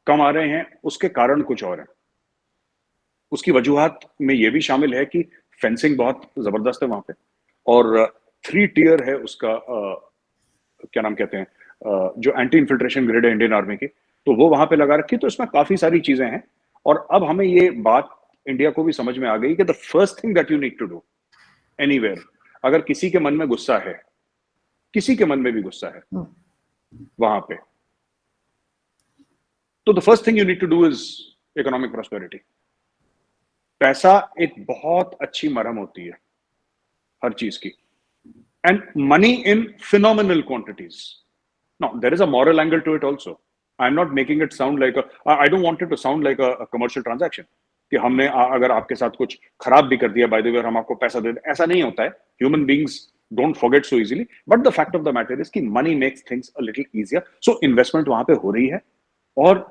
कम आ रहे हैं, उसके कारण कुछ और है। उसकी वजूहात में ये भी शामिल है कि फेंसिंग बहुत जबरदस्त है वहां पे, और 3 टियर है उसका, क्या नाम कहते हैं, जो एंटी इन्फिल्ट्रेशन ग्रिड है इंडियन आर्मी की, तो वो वहां पे लगा रखी। तो इसमें काफी सारी चीजें हैं, और अब हमें ये बात इंडिया को भी समझ में आ गई कि the first thing that you need to do anywhere, अगर किसी के मन में गुस्सा है, किसी के मन में भी गुस्सा है वहां पे, तो the first thing you need to do is economic prosperity. पैसा एक बहुत अच्छी मरहम होती है हर चीज की, and money in phenomenal quantities. Now, there is a moral angle to it also. I'm not making it sound like I don't want it to sound like a commercial transaction. कि हमने अगर आपके साथ कुछ खराब भी कर दिया, by the way, हम आपको पैसा दे दें, ऐसा नहीं होता है। Human beings don't forget so easily. But the fact of the matter is कि money makes things a little easier. So investment वहां पे हो रही है, और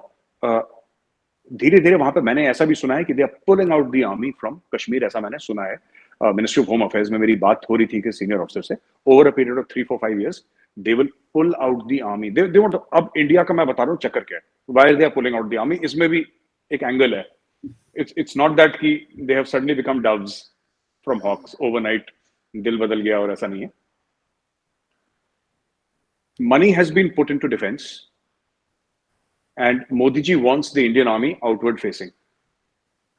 धीरे धीरे वहां पे मैंने ऐसा भी सुना है कि they are pulling out the army from Kashmir, ऐसा मैंने सुना है। मिनिस्ट्री ऑफ होम अफेयर्स में मेरी बात हो रही थी कि सीनियर ऑफिसर से, over a period of 3-4-5 years they will pull out the army. They want. अब इंडिया का मैं बता रहा हूँ चक्कर क्या है, why they are pulling out the army, इसमें भी एक एंगल है। इट्स नॉट दैट कि they have suddenly become doves from hawks overnight, दिल बदल गया, और ऐसा नहीं है। Money has been put into defence and Modi ji wants the Indian army outward facing.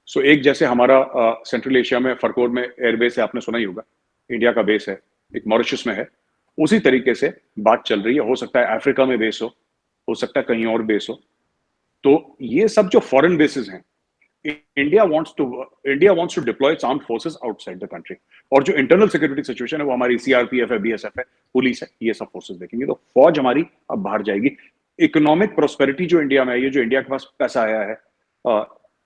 So एक जैसे हमारा सेंट्रल एशिया में फरकोर में एयरबेस है, आपने सुना ही होगा, इंडिया का बेस है, एक मॉरिशस में है, उसी तरीके से बात चल रही है। हो सकता है अफ्रीका में बेस हो सकता है कहीं और बेस हो। तो ये सब जो फॉरेन बेसिस हैं, India wants to deploy its armed forces outside the country, और जो इंटरनल सिक्योरिटी सिचुएशन है वो हमारी सीआरपीएफ है, बीएसएफ है, पुलिस है, ये सब फोर्सेस देखेंगे। तो फौज हमारी अब बाहर जाएगी। इकोनॉमिक प्रोस्पेरिटी जो इंडिया में है, ये जो इंडिया के पास पैसा आया है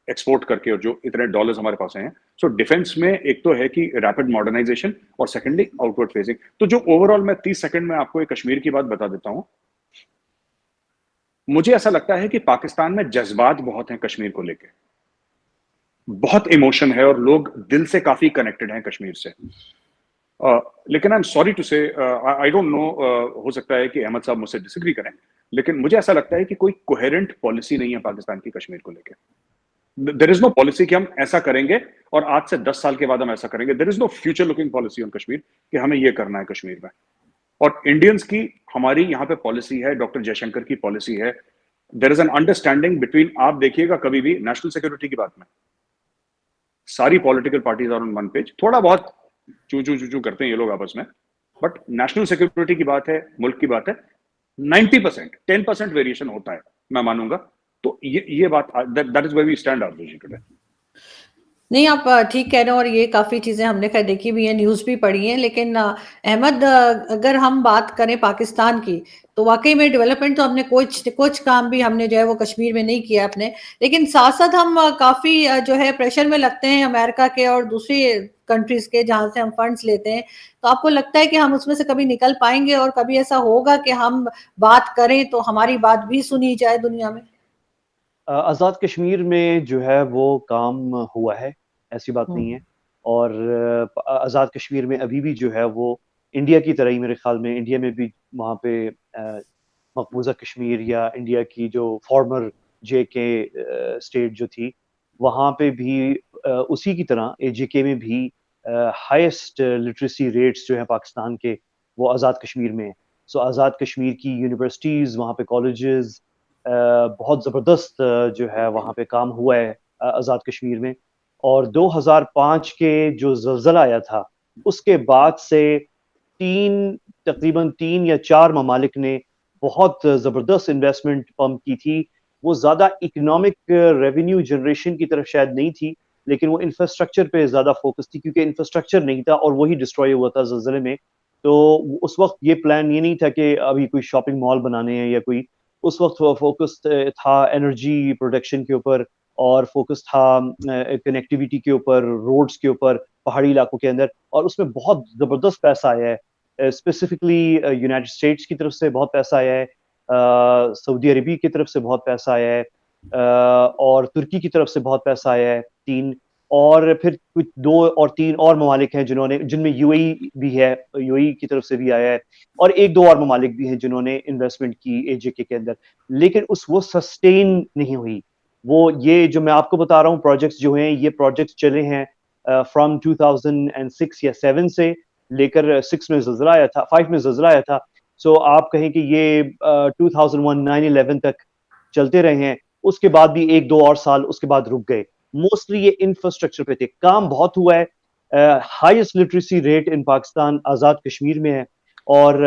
एक्सपोर्ट करके, और जो इतने डॉलर्स हमारे पास हैं, सो डिफेंस में एक तो है कि रैपिड मॉडर्नाइजेशन, और सेकेंडली आउटवर्ड फेसिंग। तो जो ओवरऑल, मैं 30 सेकंड में आपको एक कश्मीर की बात बता देता हूं। मुझे ऐसा लगता है कि पाकिस्तान में जज्बात बहुत हैं कश्मीर को लेके, बहुत इमोशन है, और लोग दिल से काफी कनेक्टेड हैं कश्मीर से। लेकिन आई एम सॉरी टू से, आई डोंट नो, हो सकता है कि अहमद साहब मुझसे डिसएग्री करें, लेकिन मुझे ऐसा लगता है कि कोई कोहेरेंट पॉलिसी नहीं है पाकिस्तान की कश्मीर को लेके। देयर इज नो पॉलिसी कि हम ऐसा करेंगे और आज से 10 साल के बाद हम ऐसा करेंगे। There is no future looking policy on Kashmir कि हमें ये करना है कश्मीर में। और इंडियंस की, हमारी यहाँ पे पॉलिसी है, डॉक्टर जयशंकर की पॉलिसी है। There is an understanding between, आप देखिएगा कभी भी नेशनल सिक्योरिटी की बात में सारी political parties are on one page. थोड़ा बहुत चू चू चू चू करते हैं ये लोग आपस में, बट नेशनल सिक्योरिटी की बात है, मुल्क की बात है, 90%, 10% वेरिएशन होता है, मैं मानूंगा। तो ये बात, that is where we stand our position today. नहीं, आप ठीक कह रहे हो, और ये काफ़ी चीज़ें हमने खैर देखी भी हैं, न्यूज़ भी पढ़ी है। लेकिन अहमद, अगर हम बात करें पाकिस्तान की, तो वाकई में डेवलपमेंट तो हमने कुछ काम भी हमने जो है वो कश्मीर में नहीं किया अपने। लेकिन साथ साथ हम काफ़ी जो है प्रेशर में लगते हैं अमेरिका के और दूसरी कंट्रीज़ के, जहाँ से हम फंड्स लेते हैं। तो आपको लगता है कि हम उसमें से कभी निकल पाएंगे, और कभी ऐसा होगा कि हम बात करें तो हमारी बात भी सुनी जाए दुनिया में? आज़ाद कश्मीर में जो है वो काम हुआ है, ऐसी बात नहीं है। और आज़ाद कश्मीर में अभी भी जो है वो इंडिया की तरह ही, मेरे ख्याल में इंडिया में भी वहाँ पे मकबूजा कश्मीर या इंडिया की जो फॉर्मर जेके स्टेट जो थी, वहाँ पे भी उसी की तरह एजेके में भी हाईएस्ट लिटरेसी रेट्स जो हैं पाकिस्तान के, वो आज़ाद कश्मीर में हैं। सो आज़ाद कश्मीर की यूनिवर्सिटीज़, वहाँ पे कॉलेजेस बहुत ज़बरदस्त जो है वहाँ पे काम हुआ है आज़ाद कश्मीर में। और 2005 के जो ज़लज़ला आया था, उसके बाद से 3 तकरीबन 3 या 4 ममालिक ने बहुत ज़बरदस्त इन्वेस्टमेंट पंप की थी। वो ज़्यादा इकोनॉमिक रेवेन्यू जनरेशन की तरफ शायद नहीं थी, लेकिन वो इंफ्रास्ट्रक्चर पे ज़्यादा फ़ोकस थी क्योंकि इंफ्रास्ट्रक्चर नहीं था और वही डिस्ट्रॉय हुआ था ज़लज़ले में। तो उस वक़्त ये प्लान ये नहीं था कि अभी कोई शॉपिंग मॉल बनाने हैं या कोई, उस वक़्त फ़ोकस था एनर्जी प्रोडक्शन के ऊपर और फ़ोकस था कनेक्टिविटी के ऊपर, रोड्स के ऊपर, पहाड़ी इलाकों के अंदर और उसमें बहुत ज़बरदस्त पैसा आया है। स्पेसिफिकली यूनाइटेड स्टेट्स की तरफ से बहुत पैसा आया है, सऊदी अरबिया की तरफ से बहुत पैसा आया है, और तुर्की की तरफ से बहुत पैसा आया है 3, और फिर कुछ 2 और 3 और ममालिक हैं जिन्होंने, जिनमें यूएई भी है, यूएई की तरफ से भी आया है और 1-2 और ममालिक भी हैं जिन्होंने इन्वेस्टमेंट की एजेके के अंदर। लेकिन वो सस्टेन नहीं हुई। वो ये जो मैं आपको बता रहा हूँ प्रोजेक्ट्स जो हैं, ये प्रोजेक्ट्स चले हैं फ्रॉम 2006 या 7 से लेकर 6 में ज़लज़ला आया था, 5 में ज़लज़ला आया था। सो आप कहें कि ये 2001 9/11 तक चलते रहे हैं। उसके बाद भी 1-2 और साल उसके बाद रुक गए। मोस्टली ये इंफ्रास्ट्रक्चर पे थे। काम बहुत हुआ है। Highest literacy rate in Pakistan Azad Kashmir में है और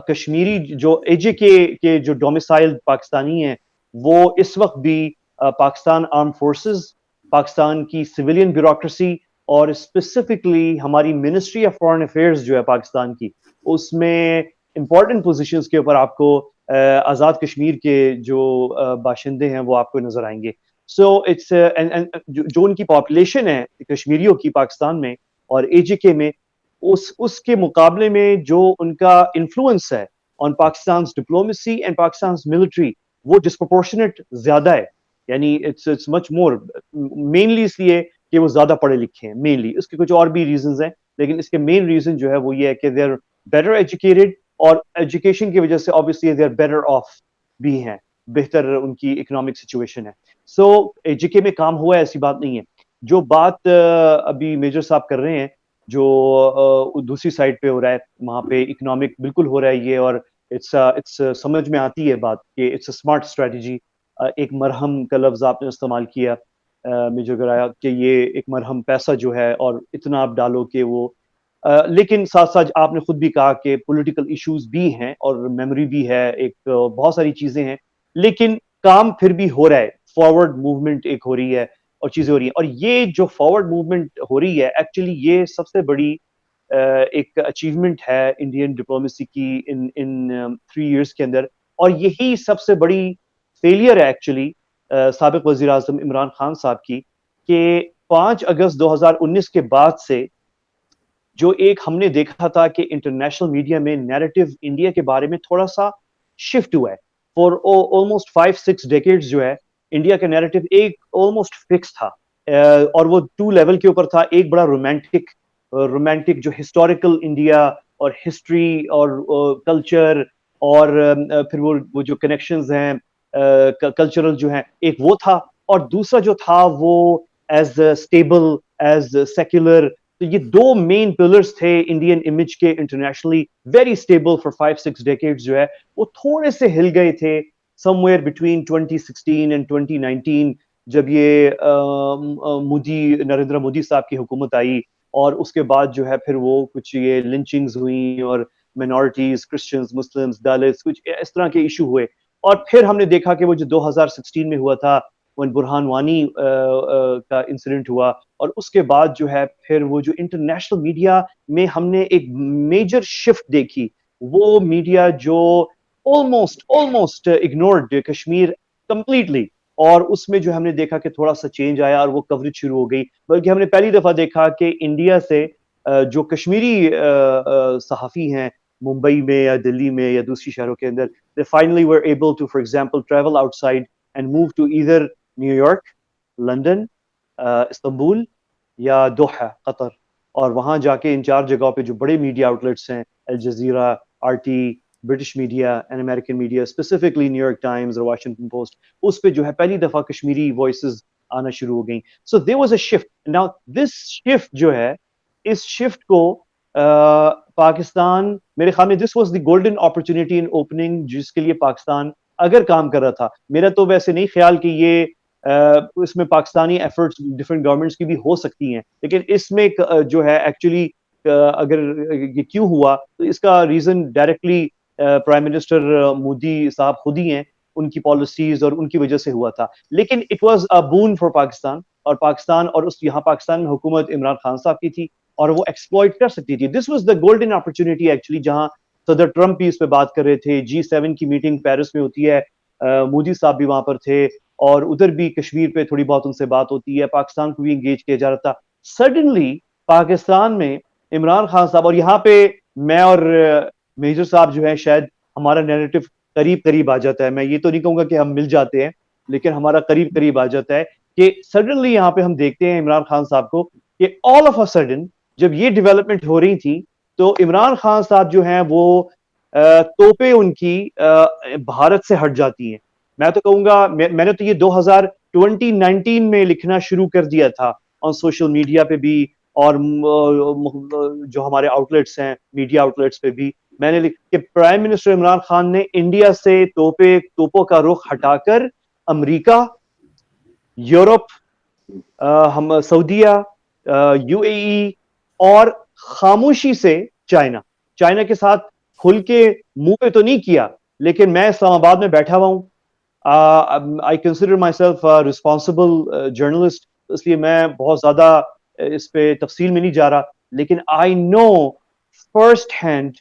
कश्मीरी जो एजेके के जो डोमिसाइल पाकिस्तानी हैं, वो इस वक़्त भी पाकिस्तान आर्म फोर्सेस, पाकिस्तान की सिविलियन ब्यूरोक्रेसी और स्पेसिफिकली हमारी मिनिस्ट्री ऑफ फॉरेन अफेयर्स जो है पाकिस्तान की, उसमें इंपॉर्टेंट पोजीशंस के ऊपर आपको आज़ाद कश्मीर के जो बाशिंदे हैं वो आपको नजर आएंगे। सो इट्स एंड जो उनकी पॉपुलेशन है कश्मीरियों की पाकिस्तान में और एजेके में, उसके मुकाबले में जो उनका इन्फ्लुएंस है on Pakistan diplomacy and Pakistan military, वो डिस्प्रोपोर्शनेट ज्यादा है। यानी इट्स मच मोर, मेनली इसलिए कि वो ज्यादा पढ़े लिखे हैं, मेनली इसके कुछ और भी रीजंस हैं, लेकिन इसके मेन रीजन जो है वो ये है कि दे आर बेटर एजुकेटेड और एजुकेशन की वजह से obviously they are better off भी हैं, बेहतर उनकी इकोनॉमिक सिचुएशन है। सो एजेके में काम हुआ है, ऐसी बात नहीं है। जो बात अभी मेजर साहब कर रहे हैं, जो दूसरी साइड पे हो रहा है, वहाँ पे इकोनॉमिक बिल्कुल हो रहा है ये, और इट्स समझ में आती है बात कि इट्स अ स्मार्ट स्ट्रेटजी। एक मरहम का लफ्ज आपने इस्तेमाल किया, मेजर कराया कि ये एक मरहम पैसा जो है और इतना आप डालो कि वो, लेकिन साथ साथ आपने खुद भी कहा कि पॉलिटिकल इश्यूज भी हैं और मेमोरी भी है, एक बहुत सारी चीजें हैं, लेकिन काम फिर भी हो रहा है, फॉरवर्ड मूवमेंट एक हो रही है और चीजें हो रही हैं। और ये जो फॉरवर्ड मूवमेंट हो रही है, एक्चुअली ये सबसे बड़ी एक अचीवमेंट है इंडियन डिप्लोमेसी की इन इन 3 इयर्स के अंदर, और यही सबसे बड़ी फेलियर है एक्चुअली साबिक वजीर आजम इमरान खान साहब की, कि 5 अगस्त 2019 के बाद से जो एक हमने देखा था कि इंटरनेशनल मीडिया में नैरेटिव इंडिया के बारे में थोड़ा सा शिफ्ट हुआ है। फॉर ऑलमोस्ट 5-6 डेकेड्स जो है, इंडिया का नैरेटिव एक ऑलमोस्ट फिक्स था, और वो 2 लेवल के ऊपर था। एक बड़ा रोमांटिक रोमांटिक जो हिस्टोरिकल इंडिया और हिस्ट्री और कल्चर और फिर वो जो कनेक्शंस हैं कल्चरल जो हैं, एक वो था, और दूसरा जो था वो एज स्टेबल, एज सेक्युलर। तो ये 2 मेन पिलर्स थे इंडियन इमेज के internationally, very stable for 5-6 decades जो है, वो थोड़े से हिल गए थे समवेयर बिटवीन 2016 एंड 2019, जब ये मोदी, नरेंद्र मोदी साहब की हुकूमत आई, और उसके बाद जो है फिर वो कुछ ये लिंचिंग्स हुई और माइनॉरिटीज, क्रिश्चियंस, मुस्लिम्स, दलित्स, कुछ इस तरह के इशू हुए। और फिर हमने देखा कि वो जो 2016 में हुआ था, वन बुरहान वानी का इंसिडेंट हुआ, और उसके बाद जो है फिर वो जो इंटरनेशनल मीडिया में हमने एक मेजर शिफ्ट देखी, वो मीडिया जो almost almost ignored Kashmir completely, और उसमें जो हमने देखा कि थोड़ा सा चेंज आया और वो कवरेज शुरू हो गई। बल्कि हमने पहली दफा देखा कि इंडिया से जो कश्मीरी सहाफ़ी हैं मुंबई में या दिल्ली में या दूसरी शहरों के अंदर, they finally were able to, for example, travel outside and move to either New York, London, Istanbul या दोहा, कतर, और वहाँ जाके इन 4 जगहों पे जो बड़े मीडिया आउटलेट्स हैं, Al Jazeera, RT, British media and American media, specifically New York Times और वाशिंगटन पोस्ट, उस पे जो है पहली दफा कश्मीरी वॉइसेस आना शुरू हो गई। So there was a shift. Now this shift जो है, इस शिफ्ट को पाकिस्तान, मेरे ख्याल में this was the golden opportunity in opening, जिसके लिए पाकिस्तान अगर काम कर रहा था। मेरा तो वैसे नहीं ख्याल कि ये इसमें पाकिस्तानी एफर्ट्स डिफरेंट गवर्नमेंट्स की भी हो सकती हैं, लेकिन इसमें जो है एक्चुअली अगर ये क्यों हुआ, तो इसका reason directly prime minister Modi साहब खुद ही हैं, उनकी पॉलिसीज और उनकी वजह से हुआ था। लेकिन it was a boon for Pakistan, और पाकिस्तान और उस यहाँ पाकिस्तान में हुकूमत इमरान खान साहब की थी और वो एक्सप्लॉइट कर सकती थी। This was the golden opportunity actually, जहां सदर ट्रंप भी इस पे बात कर रहे थे, G7 की मीटिंग पेरिस में होती है, मोदी साहब भी वहां पर थे, और उधर भी कश्मीर पे थोड़ी बहुत उनसे बात होती है, पाकिस्तान को भी इंगेज किया जा रहा था। सडनली पाकिस्तान में इमरान खान साहब, और यहाँ पे मैं और मेजर साहब जो है, शायद हमारा नैरेटिव करीब करीब आ जाता है। मैं ये तो नहीं कहूंगा कि हम मिल जाते हैं, लेकिन हमारा करीब करीब आ जाता है कि सडनली यहाँ पे हम देखते हैं इमरान खान साहब को कि ऑल ऑफ अ सडन जब ये डेवलपमेंट हो रही थी, तो इमरान खान साहब जो हैं वो तोपे उनकी भारत से हट जाती हैं। मैं तो कहूंगा मैंने तो ये 2019 में लिखना शुरू कर दिया था ऑन सोशल मीडिया पे भी, और जो हमारे आउटलेट्स हैं, मीडिया आउटलेट्स पे भी मैंने लिख कि प्राइम मिनिस्टर इमरान खान ने इंडिया से तोपों का रुख हटाकर अमेरिका, यूरोप, हम सऊदीया, UAE, और खामोशी से चाइना के साथ खुल के मुंह पे तो नहीं किया, लेकिन मैं इस्लामाबाद में बैठा हुआ हूं। I consider my self responsible journalist, इसलिए मैं बहुत ज्यादा इस पे तफसील में नहीं जा रहा, लेकिन आई नो फर्स्ट हैंड,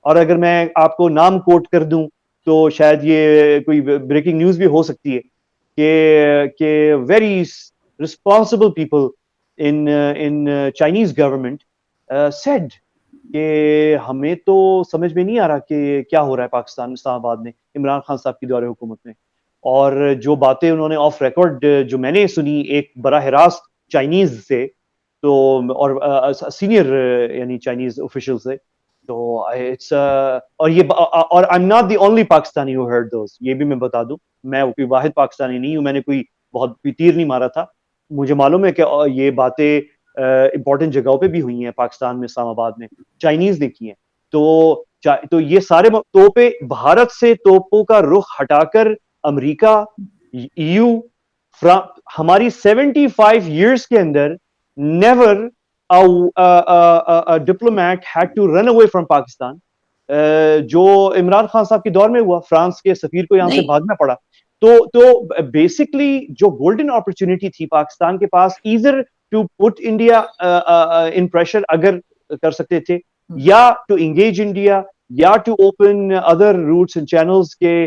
और अगर मैं आपको नाम कोट कर दूं तो शायद ये कोई ब्रेकिंग न्यूज भी हो सकती है कि very responsible people in Chinese government said कि हमें तो समझ में नहीं आ रहा कि क्या हो रहा है पाकिस्तान इस्लामाबाद में इमरान खान साहब की दौरे हुकूमत में। और जो बातें उन्होंने ऑफ रिकॉर्ड जो मैंने सुनी एक बराह रास्त चाइनीज से, तो और सीनियर यानी चाइनीज ऑफिशियल से, तो इट्स और ये और I am not the only Pakistani who heard those, ये भी मैं बता दूं, मैं कोई वाहिद पाकिस्तानी नहीं हूं, मैंने कोई तीर नहीं मारा था। मुझे मालूम है कि ये बातें इंपॉर्टेंट जगहों पे भी हुई हैं पाकिस्तान में, इस्लामाबाद में चाइनीज ने की हैं। तो ये सारे तोपे, भारत से तोपों का रुख हटाकर अमेरिका, EU, हमारी 75 years के अंदर never a diplomat had to run away from Pakistan, जो इमरान खान साहब के दौर में हुआ, फ्रांस के सफीर को यहां से भागना पड़ा। तो बेसिकली जो गोल्डन अपॉर्चुनिटी थी पाकिस्तान के पास, either to put India in pressure अगर कर सकते थे, या टू एंगेज इंडिया, या to open other routes and channels के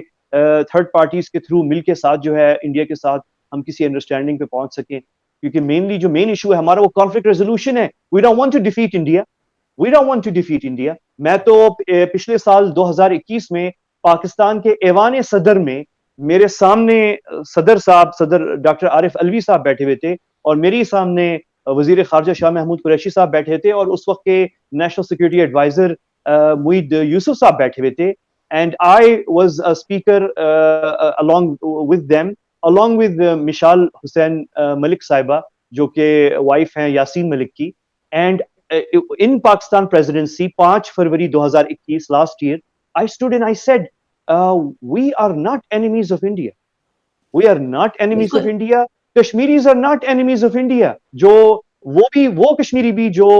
थर्ड पार्टीज के थ्रू मिल के साथ जो है इंडिया के साथ हम किसी अंडरस्टैंडिंग पे पहुंच सकें। क्योंकि मेनली जो मेन इशू है हमारा वो कॉन्फ्लिक्ट रेजोल्यूशन है। We don't want to defeat India, we don't want to defeat India. मैं तो पिछले साल 2021 में पाकिस्तान के ऐवान सदर में मेरे सामने सदर डॉक्टर आरिफ अलवी साहब बैठे हुए थे, और मेरे सामने वजीर खारजा शाह महमूद कुरैशी साहब बैठे थे, और उस वक्त के national security adviser Moeed Yusuf sahab बैठे हुए थे, and I was a speaker along with them, along with Mishal Hussain Malik sahiba, जो कि वाइफ हैं यासीन मलिक की। And in Pakistan presidency 5 February 2021 last year, I stood and I said, we are not enemies of India, we are not enemies of India, Kashmiris are not enemies of India। जो वो कश्मीरी भी जो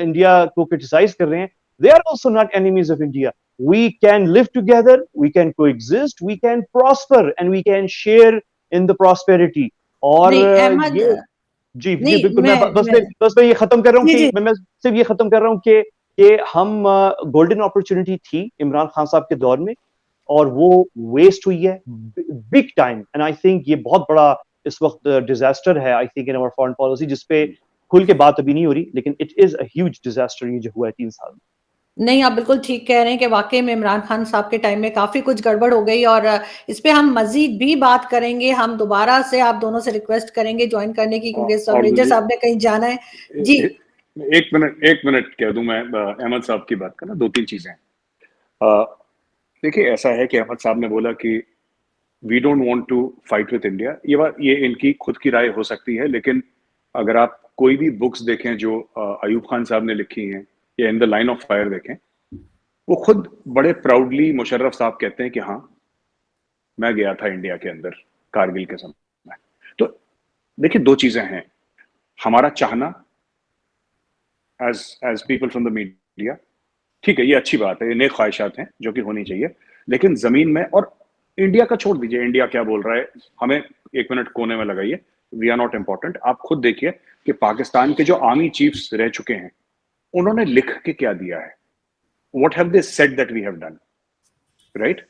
India को criticise कर रहे हैं, they are also not enemies of India। we can live together, we can coexist, we can prosper, and we can share in the prosperity। और ये जी बिल्कुल, मैं बस मैं ये खत्म कर रहा हूँ कि मैं सिर्फ ये खत्म कर रहा हूँ कि हम गोल्डन अपॉर्चुनिटी थी इमरान खान साहब के दौर में, और वो वेस्ट हुई है big time. And I think ये बहुत बड़ा इस वक्त डिजास्टर है, I think in our foreign policy, जिसपे खुल के बात अभी नहीं हो रही, लेकिन it is a huge disaster ये जो हुआ है 3 साल में। नहीं, आप बिल्कुल ठीक कह रहे हैं कि वाकई में इमरान खान साहब के टाइम में काफी कुछ गड़बड़ हो गई, और इस पे हम मजीद भी बात करेंगे। हम दोबारा से आप दोनों से रिक्वेस्ट करेंगे ज्वाइन करने की, क्योंकि मेजर साहब ने कहीं जाना है। जी एक मिनट कह दूं मैं अहमद साहब की बात का ना, 2-3 चीजें। देखिए, ऐसा है कि अहमद साहब ने बोला कि we don't want to fight with India. ये इनकी खुद की राय हो सकती है, लेकिन अगर आप कोई भी बुक्स देखें जो अयूब खान साहब ने लिखी हैं या in the line of fire देखें, वो खुद बड़े प्राउडली मुशर्रफ साहब कहते हैं कि हाँ, मैं गया था इंडिया के अंदर कारगिल के समय। तो देखिए, दो चीजें हैं, हमारा चाहना as people from the media, ठीक है, ये अच्छी बात है, ये नेक ख्वाहिशात हैं जो कि होनी चाहिए, लेकिन जमीन में, और इंडिया का छोड़ दीजिए, इंडिया क्या बोल रहा है, हमें 1 मिनट कोने में लगाइए, वी आर नॉट इम्पोर्टेंट। आप खुद देखिए कि पाकिस्तान के जो आर्मी चीफ्स रह चुके हैं, उन्होंने लिख के क्या दिया है, what have they said that we have done, right?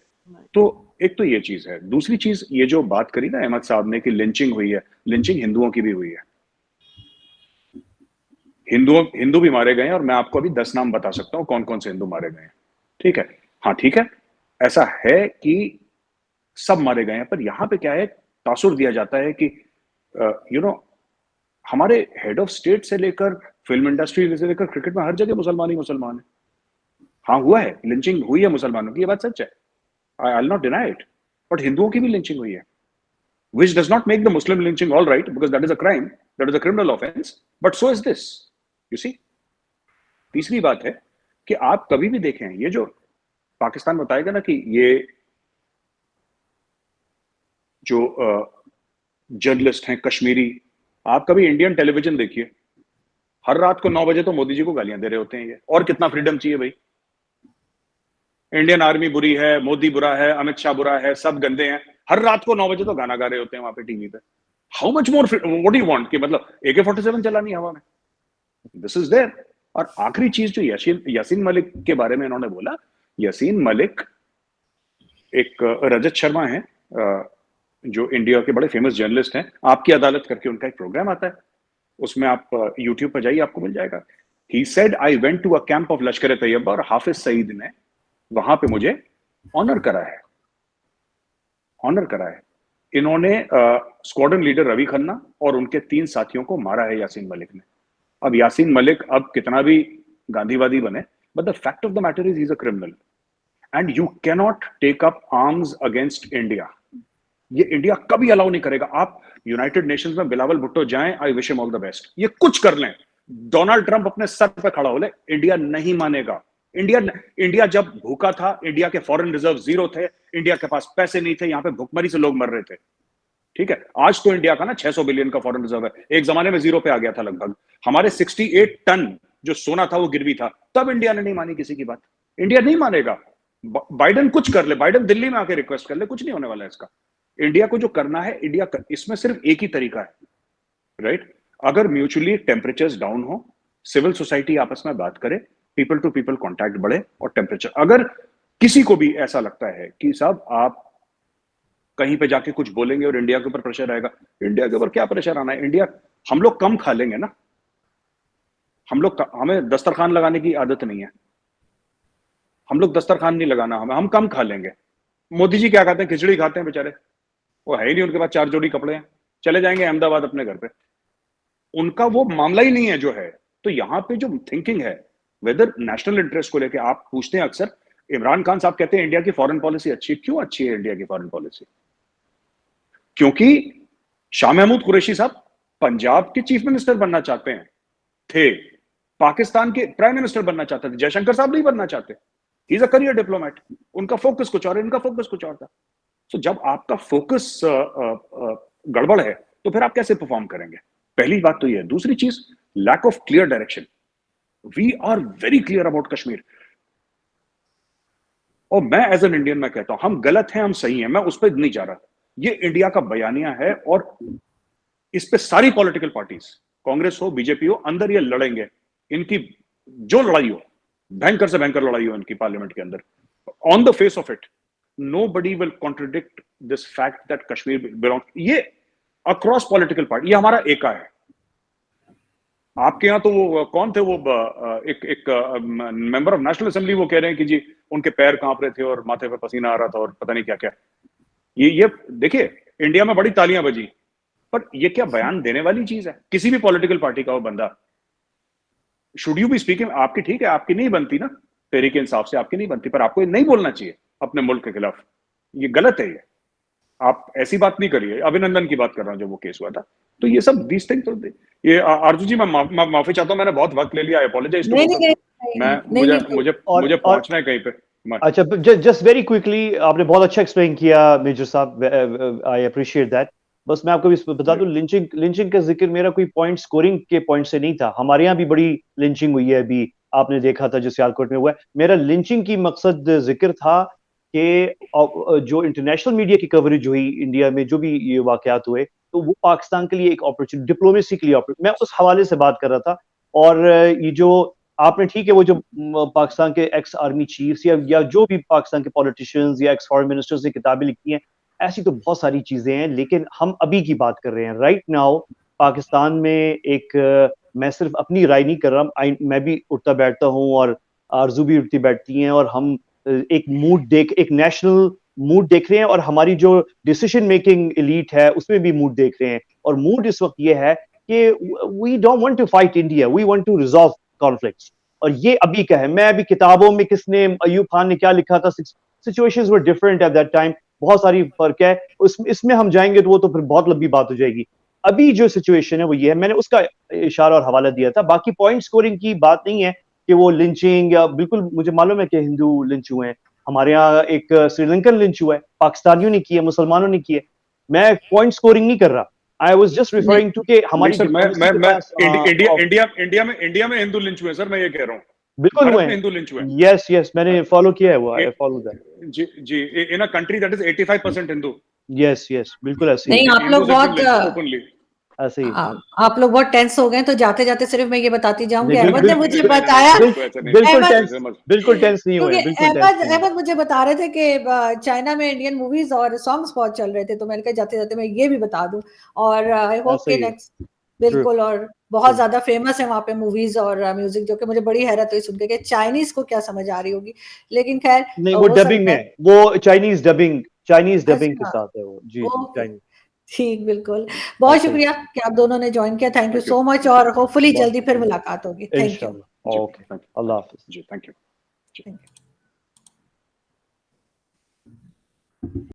तो एक तो ये चीज है। दूसरी चीज, ये जो बात करी ना अहमद साहब ने कि लिंचिंग हुई है, लिंचिंग हिंदुओं की भी हुई है, हिंदू भी मारे गए हैं, और मैं आपको अभी 10 नाम बता सकता हूं कौन कौन से हिंदू मारे गए हैं, ठीक है? हाँ, ठीक है, ऐसा है कि सब मारे गए हैं, पर यहां पे क्या है, तासुर दिया जाता है कि हमारे हेड ऑफ स्टेट से लेकर फिल्म इंडस्ट्री से लेकर क्रिकेट में हर जगह मुसलमान ही मुसलमान है। हाँ, हुआ है, लिंचिंग हुई है मुसलमानों की, ये बात सच है, I will not deny it, but हिंदुओं की भी लिंचिंग हुई है, which does not make the Muslim lynching all right, because that is a crime, that is a criminal offense, but so is this, you see। तीसरी बात है कि आप कभी भी देखें, ये जो पाकिस्तान बताएगा ना कि ये जो जर्नलिस्ट हैं कश्मीरी, आप कभी इंडियन टेलीविजन देखिए, हर रात को 9 बजे तो मोदी जी को गालियां दे रहे होते हैं ये, और कितना फ्रीडम चाहिए भाई? इंडियन आर्मी बुरी है, मोदी बुरा है, अमित शाह बुरा है, सब गंदे हैं, हर रात को 9 बजे तो गाना गा रहे होते हैं वहां पे टीवी पे। How much more, what do you want, कि मतलब AK-47 चलानी हवा में? This is there. और आखिरी चीज जो यासीन मलिक के बारे में इन्होंने बोला, यासीन मलिक एक रजत शर्मा है, जो इंडिया के बड़े फेमस जर्नलिस्ट हैं, आपकी अदालत करके उनका एक प्रोग्राम आता है, उसमें आप यूट्यूब पर जाइए, आपको मिल जाएगा। He said I went to a camp of Lashkar Taiba, और हाफिज सईद ने वहां पे मुझे ऑनर करा है, ऑनर करा है। इन्होंने स्क्वाड्रन लीडर रवि खन्ना और उनके 3 साथियों को मारा है यासीन मलिक ने। अब यासीन मलिक अब कितना भी गांधीवादी बने, but the fact of the matter is he is a criminal, and you cannot take up arms against India. ये इंडिया कभी अलाउ नहीं करेगा। आप यूनाइटेड नेशंस में बिलावल भुट्टो जाएं, I wish him all the best, ये कुछ कर लें, डोनाल्ड ट्रंप अपने सर पे खड़ा हो ले, इंडिया नहीं मानेगा। इंडिया जब भूखा था, इंडिया के फॉरेन रिजर्व 0 थे, इंडिया के पास पैसे नहीं थे, यहां पे भुखमरी से लोग मर रहे थे, ठीक है? आज तो इंडिया का ना 600 बिलियन का फॉरेन रिजर्व है, एक जमाने में 0 पे आ गया था लगभग। हमारे 68 टन जो सोना था वो गिरवी था, तब इंडिया ने नहीं मानी किसी की बात। इंडिया नहीं मानेगा। बाइडन कुछ कर ले, बाइडन दिल्ली में आके रिक्वेस्ट कर ले, कुछ नहीं होने वाला है इसका। इंडिया को जो करना है, इसमें सिर्फ एक ही तरीका है, राइट? अगर म्यूचुअली टेम्परेचर्स डाउन हो, सिविल सोसाइटी आपस में बात करे, पीपल टू पीपल कांटेक्ट बढ़े, और टेम्परेचर, अगर किसी को भी ऐसा लगता है कि साहब आप कहीं पे जाके कुछ बोलेंगे और इंडिया के ऊपर प्रेशर आएगा, इंडिया के ऊपर क्या प्रेशर आना है? इंडिया, हम लोग कम खा लेंगे ना, हमें दस्तरखान लगाने की आदत नहीं है, हम लोग दस्तरखान नहीं लगाना, हम कम खा लेंगे। मोदी जी क्या खाते हैं? खिचड़ी खाते हैं बेचारे, वो है ही नहीं उनके पास 4 जोड़ी कपड़े हैं, चले जाएंगे अहमदाबाद अपने घर पे, उनका वो मामला ही नहीं है जो है। तो यहाँ पे जो थिंकिंग है, वेदर नेशनल इंटरेस्ट को लेके, आप पूछते हैं अक्सर, इमरान खान साहब कहते हैं इंडिया की फॉरेन पॉलिसी अच्छी है। क्यों अच्छी है इंडिया की फॉरेन पॉलिसी? क्योंकि शाह महमूद कुरैशी साहब पंजाब के चीफ मिनिस्टर बनना चाहते हैं, थे, पाकिस्तान के प्राइम मिनिस्टर बनना चाहते थे, जयशंकर साहब नहीं बनना चाहते, ही इज अ करियर डिप्लोमेट, उनका फोकस कुछ और है, इनका फोकस कुछ और था। तो जब आपका फोकस गड़बड़ है, तो फिर आप कैसे परफॉर्म करेंगे? पहली बात तो ये है। दूसरी चीज, lack of clear direction. We are very clear about Kashmir, और मैं एज एन इंडियन मैं कहता हूं, हम गलत हैं, हम सही हैं, मैं उस पर नहीं जा रहा। ये इंडिया का बयानिया है, और इस पे सारी पॉलिटिकल पार्टीज, कांग्रेस हो, बीजेपी हो, अंदर ये लड़ेंगे। इनकी जो लड़ाई हो, भयंकर से भयंकर लड़ाई हो इनकी पार्लियामेंट के अंदर, on the face of it nobody will contradict this fact that Kashmir belongs, ये अक्रॉस पॉलिटिकल पार्टी, ये हमारा एका है। आपके यहाँ तो वो कौन थे, वो एक मेंबर ऑफ नेशनल असेंबली, वो कह रहे हैं कि जी उनके पैर कांप रहे थे और माथे पे पसीना आ रहा था और पता नहीं क्या क्या। ये देखिए, इंडिया में बड़ी तालियां बजी, पर ये क्या बयान देने वाली चीज है? किसी भी पॉलिटिकल पार्टी का वो बंदा, शुड यू बी स्पीकिंग, आपकी ठीक है, आपकी नहीं बनती ना, तहरीक इंसाफ से आपकी नहीं बनती, पर आपको नहीं बोलना चाहिए। अपने मुल्क के खिलाफ, ये गलत है। ये आप ऐसी बात नहीं करिए। अभिनंदन की बात कर रहा हूँ, जब वो केस हुआ था। तो ये सब दीस थिंग, तो ये आरजू जी, मैं माफी चाहता हूँ, मैंने बहुत वक्त ले लिया, आई अपोलोजाइज टू नहीं बोथ ऑफ नहीं यू। मैं नहीं मुझे नहीं मुझे मुझे और पहुंचना है कहीं पे। अच्छा, जस्ट वेरी क्विकली, आपने बहुत अच्छा एक्सप्लेन किया मेजर साहब, आई अप्रिशिएट दैट। बस मैं आपको भी बता दूं, लिंचिंग का जिक्र मेरा कोई पॉइंट स्कोरिंग के पॉइंट से नहीं था। हमारे यहाँ भी बड़ी लिंचिंग हुई है, अभी आपने देखा था जो सियालकोट में हुआ है। मेरा लिंचिंग की मकसद जिक्र था कि जो इंटरनेशनल मीडिया की कवरेज हुई इंडिया में, जो भी ये वाकयात हुए, तो वो पाकिस्तान के लिए एक अपॉर्चुनिटी, डिप्लोमेसी के लिए मैं उस हवाले से बात कर रहा था। और ये जो आपने, ठीक है, वो जो पाकिस्तान के एक्स आर्मी चीफ्स या जो भी पाकिस्तान के पॉलिटिशियंस या एक्स फॉरेन मिनिस्टर्स ने किताबें लिखी हैं, ऐसी तो बहुत सारी चीजें हैं, लेकिन हम अभी की बात कर रहे हैं। राइट नाउ पाकिस्तान में मैं सिर्फ अपनी राय नहीं कर रहा, मैं भी उठता बैठता हूँ, और आरजू भी उठती बैठती हैं, और हम एक नेशनल मूड देख रहे हैं, और हमारी जो डिसीजन मेकिंग एलीट है उसमें भी मूड देख रहे हैं। और मूड इस वक्त ये है कि we don't want to fight India, we want to resolve conflicts. और ये अभी का है। मैं अभी किताबों में, किसने, अयूब खान ने क्या लिखा था, situations were different at that time, बहुत सारी फर्क है। इसमें हम जाएंगे तो वो तो फिर बहुत लंबी बात हो जाएगी। अभी जो सिचुएशन है वो ये है, मैंने उसका इशारा और हवाला दिया था। बाकी पॉइंट स्कोरिंग की बात नहीं है कि वो लिंचिंग, या बिल्कुल मुझे मालूम है कि हिंदू लिंच हुए हैं। हमारे यहाँ एक श्रीलंकन लिंच हुआ है, पाकिस्तानियों ने किया, मुसलमानों ने किया। मैं पॉइंट स्कोरिंग नहीं कर रहा, I was just referring to के नहीं हमारी सर, डिप्लोमेसी के पास इंडिया में हिंदू लिंच हुए सर, मैं ये कह रहा हूँ। बिल्कुल भारत हुए में हैं। हिंदू लिंच हुए। यस यस, मैंने फॉलो किया है वो, आई फॉलो दैट। जी जी, in a country that is 85% Hindu, yes yes, बिल्कुल ऐसे ही नहीं, है, आप लोग हिंदूज हैव बीन बहुत लिंच्ड ओपनली। ऐसे ही। आप लोग बहुत टेंस हो गए, तो जाते जाते सिर्फ मैं ये बताती जाऊंगी, नहीं, अहमद ने मुझे बताया, नहीं, तो ऐसा नहीं, बिल्कुल अहमद, टेंस, बिल्कुल टेंस नहीं हुए क्योंकि हैं, बिल्कुल टेंस नहीं हुए। अहमद मुझे बता रहे थे कि चाइना में इंडियन मूवीज और सॉन्ग्स बहुत चल रहे थे, तो मैंने कहा जाते जाते मैं ये भी बता दूं। और आई होप ऐसे कि ही है। नेक्स्ट, ट्रू बिल्कुल। और बहुत ट्रू। ज्यादा फेमस है वहाँ पे मूवीज और म्यूजिक, जो कि मुझे बड़ी हैरत हुई सुन के कि चाइनीज को क्या समझ आ रही होगी, लेकिन खैर नहीं, वो हो डबिंग सकता में है। है, वो चाइनीज डबिंग के अच्छा, साथ है वो। जी जी, ओके, चाइनीज। ठीक, बिल्कुल। बहुत ऐसे ही शुक्रिया कि आप दोनों ने ज्वाइन किया, thank you thank you, so much, thank you, और होपफुली बहुत जल्दी फिर शुक्रिया, मुलाकात होगी। Thank you. इंशाल्लाह। जी ओके, थैंक अल्लाह यू, हाफिज। जी थैंक यू। Thank you.